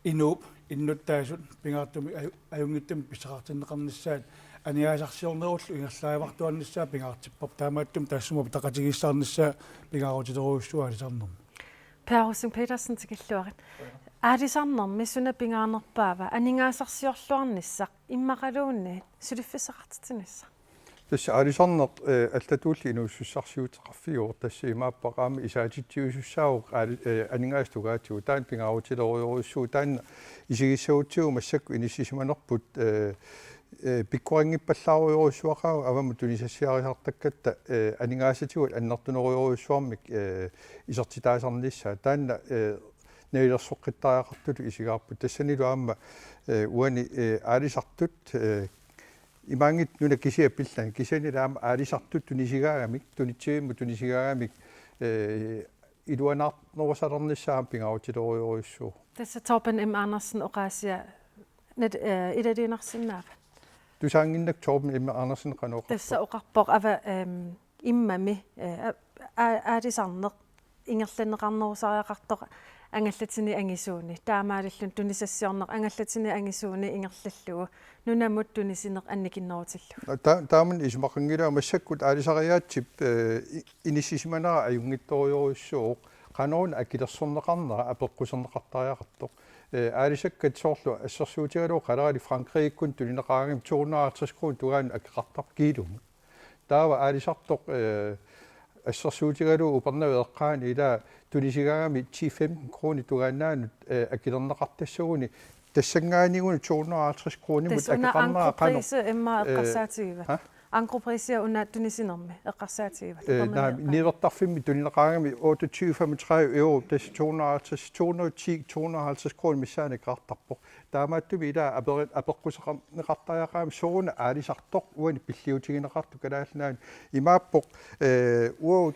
инууп иннуттаасут пингаартуми аюнгиттами писсақартиннеқарнissaат аниаасарсиорнеруллу ингерлаавартуарнissaa пингаартиппар таамааттум таассумап тақатигиссаарнissaa пингаарутилеруussуа алисарнерми Perusing Petersen tikilluarit aalisarnermi suna pingaanerpaava aningaasarsiorluarnissaq immaqaluunni suliffisaqartitinissa tässä aalisarneq allatuulli inuussussarsiutaqarfiuor tassi imaapпaqaami isaatittiusussaauq aningaastugaatiu taan pingaarutileruussuu taan isigissautigu massakku inissisimanerput pikkuringippallaaruйоруссуақау аваму тунисассиарисартаккатта анигаасатигут аннертунеруйоруссуармик исертитаасарнissaa таанна неилерсоққиттариақартулу исигаарпут тассанилу аама уани аалисартут имаангит нуна кисиаппиллан кисанила аама аалисартут тунисигаагамик тунитсиимму тунисигаагамик илуанаарнерусалернissaам пингаутилеруйоруссуу Tassa Torben M. Andersen oqaasia net idadiinarsinnaava тусаангиннак Torben M. Andersen qanoq Tassa oqarpoq ava immami aalisarneq ingerlanneqarnerusariaqartoq ангаллатини ангисууни таамаалиллун тунисассиорнеқ ангаллатини ангисууни ингерллугу нунамут тунисинеқ анникиннерутиллу тааман исмақангила массаккут аалисариаатсип иниссисиманера аюнгитториоруссууq qanoon akilерсорнеқарнера апеққусернеқартариақартоқ аалисаккат соорлу ассерсуутигалуу қалерали франкрииккун тулинеқаагим 250 крон тугаан акеқартар килуму таава аалисартоқ ассерсуутигалуу упернавеэққаан ила тунисигаагами 10-15 kroни тугааннаанут акилернеқартассагуни тассангааниуни 250 kroнимут акеқарнера қано имма эққарсаатигива ангроприсиа уна тунисинерми эққарсаатигива нивертарфимми тулинеқаагами 28-35 euro тасс 250 210 250 kroни миссаани картарпоқ таамааттуми ила апеққусеқарнеқартаяақаами сууна аалисартоқ уани пиллиутигинеқарту калаалнаани имааппоқ уо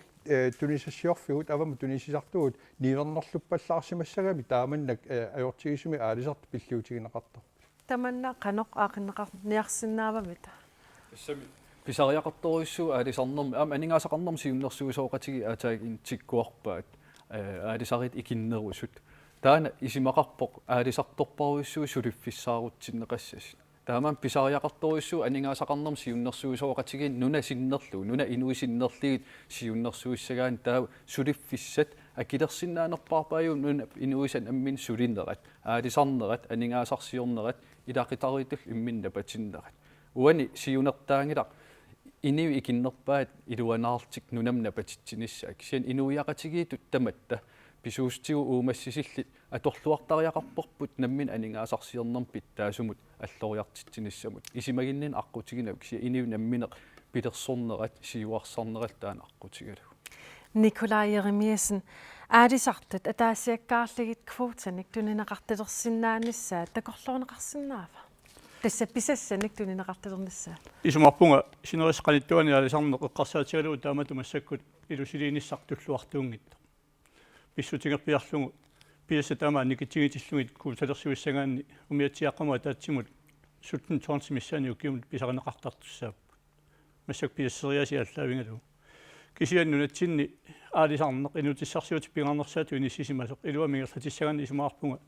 тунисассиорфигут авама тунисисартугут нивернерлуппаллаарсимассагами тааманнак ajortigisumi аалисарт пиллиутигинеқартар таманна қаноқ аақиннеқар ниарсинаавамита сами писариақарторуиссуу аалисарнерми аама анингаасақарнерми сиуннэрсуусооқатиги аатаагин тиккуарпаат аалисарит икиннерусут таана исимақарпоқ аалисарторпаруиссуу сулиффиссаарутсиннеқассас тааман писариақарторуиссуу анингаасақарнерми сиуннэрсуусооқатиги нуна синнерлу нуна инуисиннерлигит сиуннэрсуиссагаан таа сулиффиссат акилерсиннаанерпаарпаaju нуна инуисан аммин сулиннерат аалисарнерат анингаасарсиорнерат илақитаритул имминна патиннерат уани сиунертаангила иниу икиннерпаат илуанаартик нунамна патитсинissaак сиан инуиақатигиитут таматта писуустигу уумассисилли аторлуартариақарперпут наммин анингаасарсиорнерм питтаасумут аллориартитсиниссамут исимагиннин аққутигинавик сиа иниу намминеқ пилерсорнерат сиуарсарнерал таана аққутигалу Nikolaj Jeremiasen aalisartut ataasiakkaarligit kvotanik tunинеқартилерсиннаанissaa такорлуунеқарсинаава Tässä pisessänik tuninaqartalernissa. Isumarpunga sinerisqanittuani alisarneq eqqarsaatigalu taamatumassakkut ilusiliinissartulluartuungitta. Pissutingerpiarlugu piassa tama nikitsigitillugit kuutalersuissangaanni umiatsiaqqama taatsimut suttun tornsimissaani ukiumut pisarineqartartussaap. Massak piasseriasi allaavingalu. Kisiannunatsinni aalisarneq inutissarsiut pingarnersaatu inissisimasoq iluamigerlatissaganni isumaarpunga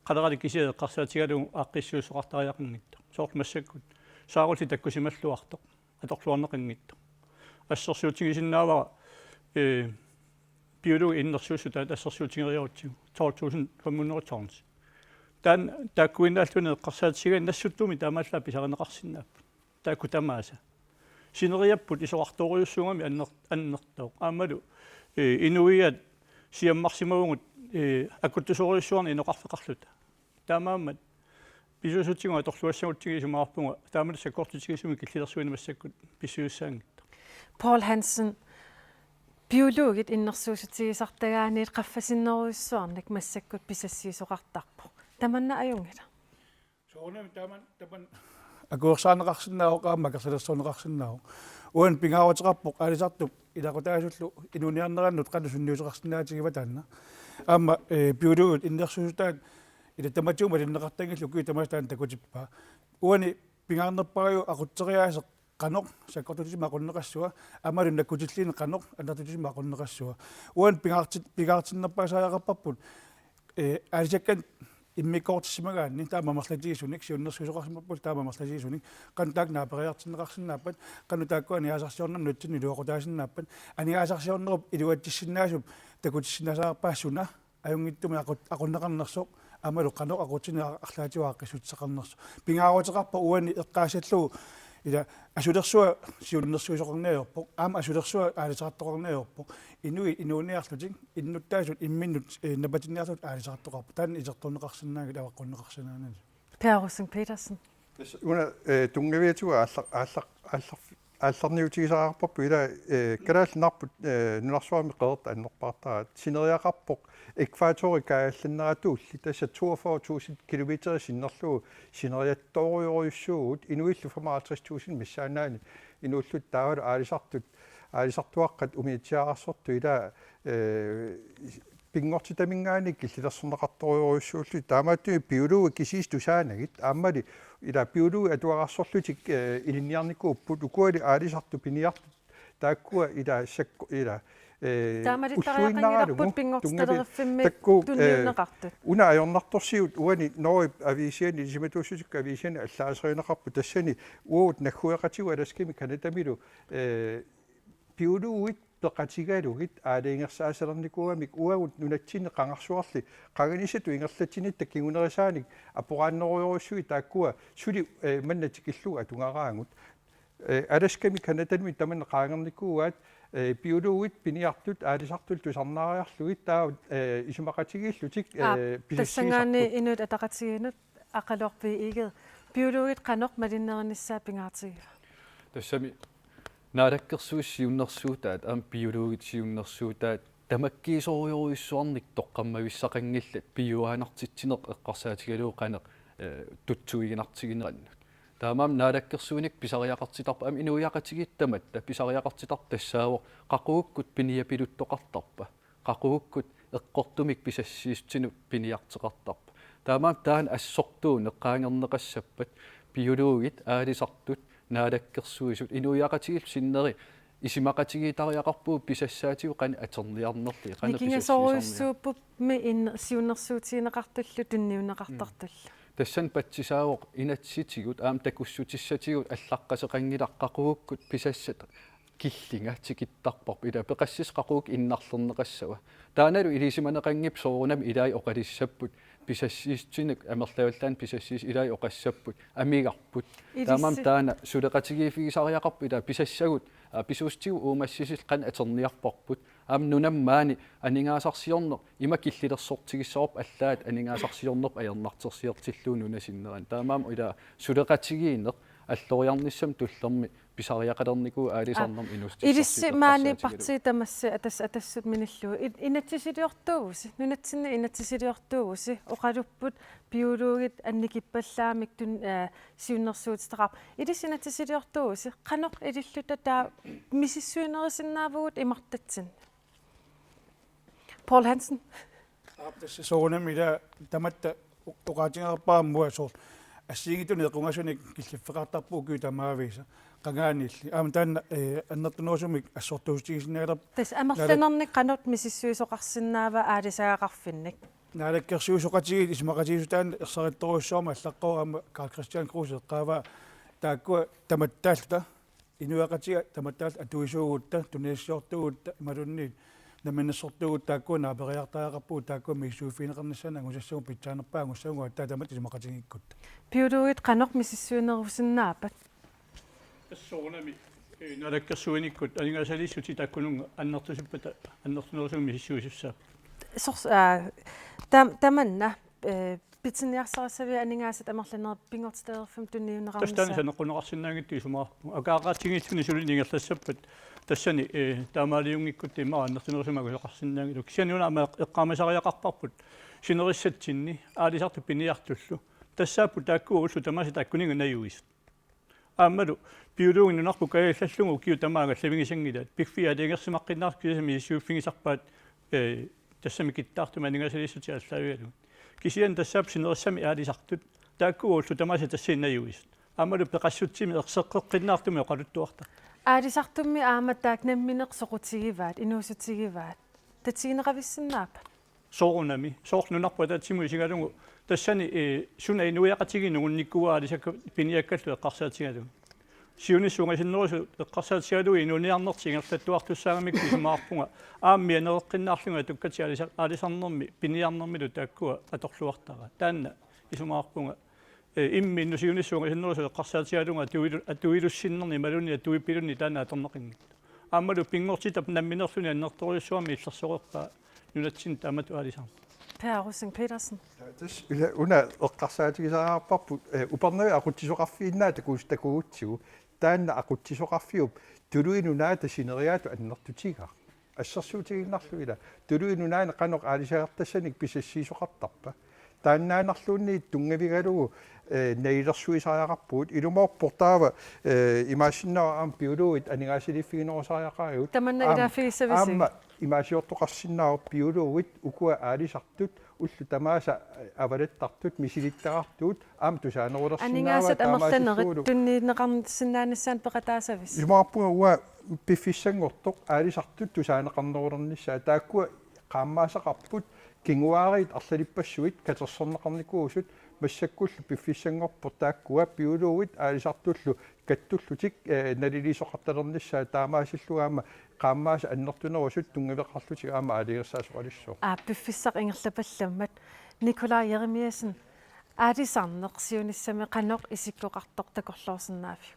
qalerali kisiaeqqarsaatigalu aaqqissuusoqartariaqangitta. Soort massakkut saarulli takkusimalluartoq atorluarneqingitta. Assersuutigisinnaavara biologi innersuusuta assersuutigeriorutigu 12.500 tons. Tan takkuinnaalluni eqqarsaatigan nassuttumi taamaalla pisarineqarsinnaap. Takkutamaasa. Sineriapput isoqartoriussuungami annertoq. Aammalu inuiat siammarsimagungut akuttusoriussuarni inoqarfeqarluta. Taamaammat pisuusutigunga torluassagutigi isumaarpunga taamalu sakkortutigisumi killilersuinimassakkut pissuussaangitta. Paul Hansen, biologit innersuusutigisartagaaniit qaffasinneruissuarnik massakkut pisassiisoqartarpu. Tamanna ajungila. Soonami taman агуерсаанеқарсинаау qaammakерсалерсуунеқарсинаау уан пингааутеқарпоқ алисартуп илақутаасуллу инуниарнераннут қану сунниусеқарсинаатигива таанна аама биологит иннерсуусутаат илатаматиума линнеқартангиллу куитамастаан такутиппаа уани пингаарнерпариу ақутсериаасеқ qanoq sakkортутисима aqunneqassua амалун наккутиллиин qanoq аннартутисима aqunneqassua уан пингаартиннерпаасааяқарпарпут алисаккан иммиккортиссимагаанни таамамерлатигисуник сиуннерсуисоқарсимаппул таамамерлатигисуник qantaak naapeриартиннеқарсинааппат qanutaakkuani аасарсиорнерну утсини илуоқутаасиннааппат аниаасарсиорнеруп илуатсиссиннаасуп такутиссинасаарпаассуна аюнгиттуми aqunneqarnersoq амалу qanoq aqutsini арлаатиуааққиссутсеқарнерсу пингааруутеқарпа уани эққаасаллугу ila asulersua siunnersuisoqarniajorpoq aama asulersua aalisaqartoqarniajorpoq inuuniarlutik innuttaasut imminnut napatinniarlut aalisaqartoqarpu taan isertorneqarsinnaagit avaqqunneqarsinaanan Per Petersen. Una tungaviatua алларниутигисаарпарпу ила калаалнарпут нунарсуами qeert аннерпаартаа синериақарпоқ экваторикаалланнаратуулли тасса 42.000 километри синнерлуу синериаттоориориуссуугут инуиллу 55.000 миссаанаани инууллут таавал аалисартуаққат умиатсиаарсорту ила пингортитамингааник киллилерсернеқарториориуссуулли таамааттуи биологи кисиистусаанагит ааммали ila biologi atuaqarsorlutik ilinniarnikkuupput ukuali aalisartu piniartut taakkua ila sakku ila taamalittariaqangilarput pingortitalereffimmi tunniuneqartut una ajornartorsiut uani norip avisiani isimatuussutik avisiani allaaserineqarpu tassani uut nakhueqatigu alaskimi kanatamilu biologit peqatigalugit aaliingersaasalernikkuamik uagut nunatsinne qangarsuarli qaganisatu ingerlatsinit takkingunerisaanik apoqaanneruyoriussui taakkua suli mannatikillu atungaraangut alaskami kanatanmi tamanne qaangernikkuugaat biologit piniartut aalisartul tusarnaariarlugit taa isumaqatigillutik pissangaani inut ataqatiginut aqalorpi iget biologit qanoq malinnerissaa pingaartigiva tassami naadakkersuussiunnersuutaat aam biologit siunnersuutaat tamakkiisoriurissuarnik toqqammavissaqangillat bioaanartitsineq eqqarsaatigaluu qaneq tutsuiginartiginerannut taamaam naadakkersuunik pisariaqartitarpa am inuiaqatigittamat pisariaqartitar tassaawo qaquukkut piniapiluttoqartarpa qaquukkut eqqortumik pisassiistinu piniarteqartarpa taamaam taan assortuu neqqaangerneqassappat biologit aalisartut naadakkersuisut inuiaqatigil sinneri isimaqatigitariaqarpuu pisassaatigu qani aterniarnerli qana pisassiissuuppup mi in siunnersuutiineqartullu tunniuneqartartullu tassan patsisaawoq inatsitigut aam takussutissatigut allaqqaseqangilaqqaquukkut pisassat killinga tikittarparp ila peqassis qaquuk innarlerneqassava taanalu ilisimaneqangip soorunam ilai oqalissapput pisassiistinuk amerlavallaan pisassiis ilai oqassapput amigarput taamam taana suleqatigiifigisariaqarpu ila pisassagut pisuustigu uumassisil qan aterniarparput am nunammaani aningaasarsiorneq ima killillersortigissarup allaat aningaasarsiorneq ajernartersiartilluun nunasinneran taamam ila suleqatigiineq аллориарниссам туллерми писариақалернику аалисарнерм инустиссарсит Илисси маани парти тамасси атассут миниллу инатсисилиортууси нунатсинна инатсисилиортууси оқалуппут биологит анникиппаллаамик тун сиуннерсуутитеқар илисси инатсисилиортууси қанеқ илиллута таа мисиссуинерисиннаавгут имартатсин Paul Hansen tässä soonamilla tamatta oqaatinerpaamua soor ассигитуни эқунгасуник киллиффеқартарпуу кютамаависа qangaanilli аама таанна аннертунерусумик ассортуустигисинегалер тас амерланерник qanort мисиссуисоқарсинаава аалисаагақарфинник наалаккерсиусоқатигит исмақатигисутаан ерсаритторуссуарма аллаққоо аама Карл Кристиан Круус эққаава тааккуа таматтаалта инуақатига таматтаалта атуисуугутта туниассиортугутта ималунниит наминнессортугут тааккуа наапериартаақарпуу тааккуа миссууффинеқарнассана агусассагу питсаанерпаа агуссагуа таатамат исмақатигиккут пиулуит qanort мисиссуинерусиннаапат ассоорнами налаккерсуиниккут анингасалиссути тааккунунга аннертусиппата аннертунерусуми миссуусиссаа сорс таманна питсиниарсарасави анингаасат амерланер пингортстеерфам тунниунеқарнисса тастани санеққунеқарсинаангитту сумаарпу акаақаатсигиитсуни сулинингерлассаппат тассани таамаалиунгиккут имаа аннертунерусумагу соқарсинаангилу кисианунаама эққаамасариақарпарпут синериссатсинни аалисарту пиниартуллу тассааппу тааккуусу тамаси тааккунинга наюис аамалу биологинунарпу каяллаллугу киу тамаага лавигисангилаат пигфиа алингерсимаққиннаар кисами исууффигисарпаат тассами киттаартума анингасалиссути аллаавиалу кисиан тассаап синериссами аалисартут тааккуусу тамаси тассииннаюис аамалу пеқассутсими ерсеққеққиннаартуми оқалуттуарта аалисартумми аама таакнамминеқ соқутигиваат инуусутигиваат татсигинеқависсиннаапа соорунами соорнунарпу таатсимуи сигалугу тассани суна инуяқатигинугунниккуа алисакка пиниаккаллу эққарсаатигалу сиунissунгасиннерусу эққарсаатигалу инуниарнертигерлаттуартуссаагамик исмаарпунга аамми анеэққиннаарлунга туккати алисарнерми пиниарнермилу тааккуа аторлуартара таанна исмаарпунга имми инну сиунissунгасиннерусу эққарсаатигалунга атуилуссиннерни малуни туиппилунни таана аторнеқингит аамалу пингортитап намминерлуни аннерториуссуами иллерсоқерпаа нунатсин таамату алисарна Per Petersen. Тас уна эққарсаатигисаарпарпу упернери ақутсисоқарфииннаа такуустакуутсигу таанна ақутсисоқарфиуп тулуинунаата синериаату аннертутигаа ассерсуутигиннарлуила тулуинунаана қанеқ аалисаартассаник писассиисоқартарпа тааннаанарлуунни тунгавигалугу наилерсуисариақарпуут илумоорпортаава имаасиннаа аам биологит анигаасилиффигинерусариақариут таманна илаафигиссависи аама имаасиортоқарсинаа биологит укуа аалисартут уллу тамааса авалаттартут мисилиттаартуут аам тусаанерулерсинаава анигаасат амерланерит тунниинеқарнссинаанассаан пеқатаасавис имааппуга уа пиффиссангортоқ аалисартут тусаанеқарнерулерниссаа тааккуа qaammaasaqarput kinguaariit arlalippassugit katerserneqarnikuusut массаккуллу пиффиссангорпор тааккуа пиулуугит аалисартуллу каттуллутик налилисоқарталерниссаа таамаасиллугаама qaammaasa аннертунерусут тунгавеқарлутик аама аалигерсаасоқалиссоо пиффиссақ ингерлапалламмат Николай Jeremiasen аалисарнеқсиуниссами қанеқ исиккоқартоқ такорлуорсинаафи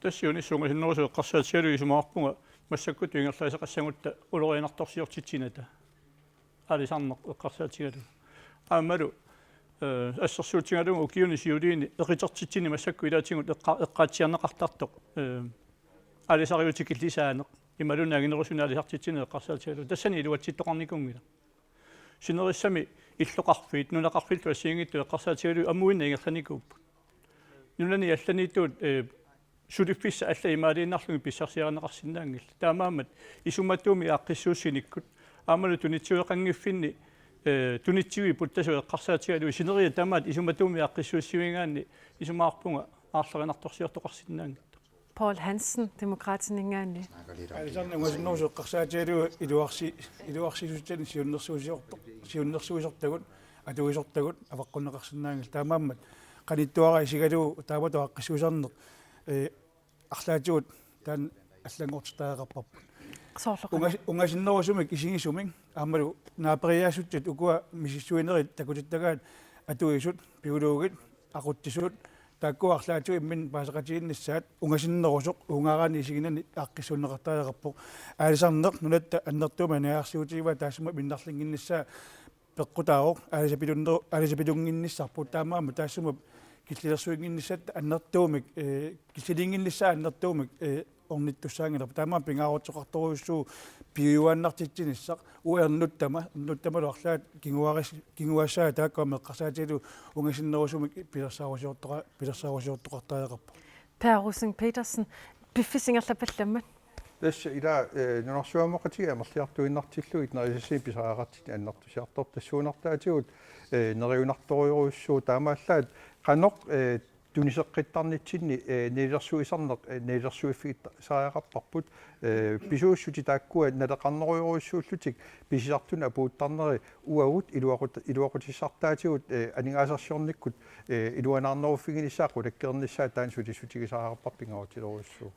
тассиунissунгасиннерусу эққарсаатигалу исумаарпунга массаккут ингерлаасақассагутта улориинартарсиортитсината аалисарнеқ эққарсаатигалу аамалу ассерсуутингалугу киуни сиулиини эқитертитсини массакку илаатингут эққаатсиарнеқартартоқ аалисариутикиллисаанеқ ималунаагинерусуна аалисартитсини эққарсаатигалу тассани илуатситтоқарникунгила синериссами иллоқарфиит нунақарфиллу ассиингитту эққарсаатигалу амуинна ингерланикууппут нунани алланииттуут сулиффисса алла имаалииннарлуги писсарсиаранеқарсинаангилла таамаамат исуматтууми ааққиссууссиниккут аамалу тунитсуеқангиффинни тунитсиуи путтасу эққарсаатигалу синерия тамаат исуматтууми ааққиссууссивингаанни исумаарпунга аарлеринарторсиортоқарсинаангит Paul Hansen demokratinингаанни алисарна уасиннерусу эққарсаатигалу илуарсисуттани сиуннерсуисортагут атуисортагут аваққуннеқарсинаангил таамааммат qaниттуара исигалу таамату аққиссуусарнеқ арлаатигут таан аллангортитаақарпарпут унгасиннерусумик исигисумик аамалу наапериаасуттит укуа мисиссуинерит такутиттагаат атуисут пиулуугит ақуттисут тааккуа арлаатигу иммин паасақатигиннссаат унгасиннерусоқ унгаараани исигинани аққиссууннеқартаақарпоқ аалисарнеқ нунатта аннертума наиарсиутигива таасма миннарлингиннссаа пеққутаавоқ алисапилунгиннissarput таамаама таассума киллерсуингиннссат аннертуумик киллилингиннссаа аннертуумик орниттуссаангила таамаан пингаарутсоқарторуйуссуу пиуаннартитсиниссақ уернуттама нуттамалуарлаат кингуассаа тааккуа меққарсаатилу унгасиннерусумик пилерсаарусиортоқартаақарпа Per Petersen пиффисингерлапалламмат тасса ила нунарсуамоқатига амерлиартуиннартиллугит нерисси писаақартит аннартусиартор тассуунартаатигут нериунарториуруссуу таамааллаат қаноқ тунисеққиттарнитсинни нилерсуисарнеқ нилерсуиффигит сааяқарпарпут писууссути тааккуа налеқарнеруйоруссууллутик писисартуна апууттарнери уагут илуақутиссартаатигут анигаасарсиорниккут илуанаарнеруффигинissаақу таккернissaа таансутиссутигисааақарпарпингаватилоруссуу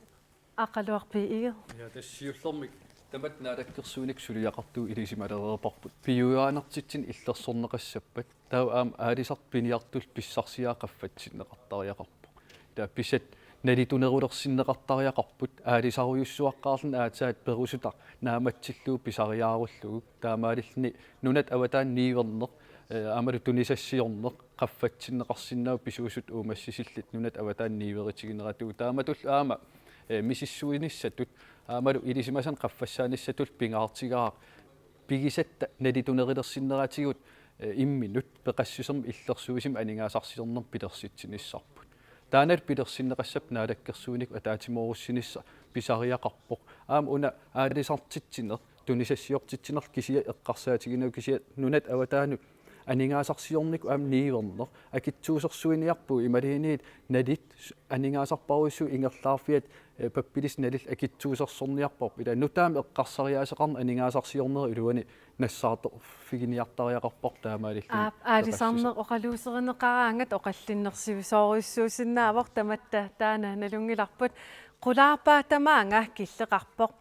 ақалуарпи иге я тассиуллэрмик тамат наалаккерсууник сулиақартуу илисималереерпарпут пиуаанартитсин иллерсорнеқассаппат таа аам аалисарпиниартул писсарсиаақаффатсиннеқартариақарпу таа писат налитунерулерсиннеқартариақарпут аалисаруйуссуаққаарлун аатаат перусутақ нааматсиллуу писариааруллугу таамаалилни нунат аватаан ниивернеқ амалу тунисассиорнеқ қаффатсиннеқарсиннаа писуусут уумассисиллит нунат аватаан нииверитигинератуу тааматул аама мисиссуиниссатут аамалу илисимасан qaffassaanissatул пингаартигаа пигисатта налитунерилерсиннератигут имминут пеқассусерм иллерсуисим анигаасарсисернер пилерситсиниссарпут таанал пилерсиннеқассап наалаккерсууник атаатимооруссинисса писариақарпоқ аама уна аалисартитсинер тунисассиортитсинер кисия эққарсаатигинау кисия нунат аватаанут анигаасарсиорнику аам ниивернеқ акитсуусерсуиниарпу ималиниит налит анигаасарпаруссу ингерлаарфиат паппилис налил акитсуусерсорниарпор ила нутаами эққарсариаасеқарна анигаасарсиорнери илуани нассаартор фигиниартариақарпор таамаалилли аалисарнеқ оқалуусеринеқараангат оқаллиннерсивисооруйссуусиннаавор таматта таана налунгиларпут qulaarpaatamaanga killeqarpoq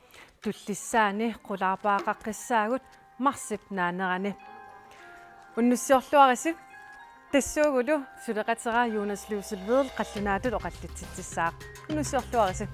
tullисsaani qulaarpaaqaqqissaagut marsip naanerani уннуссиорлуарисик тассуугулу сулеқатера Jonas Lusel Vedel qallunaatut oqallitsitsissaaq уннуссиорлуарисик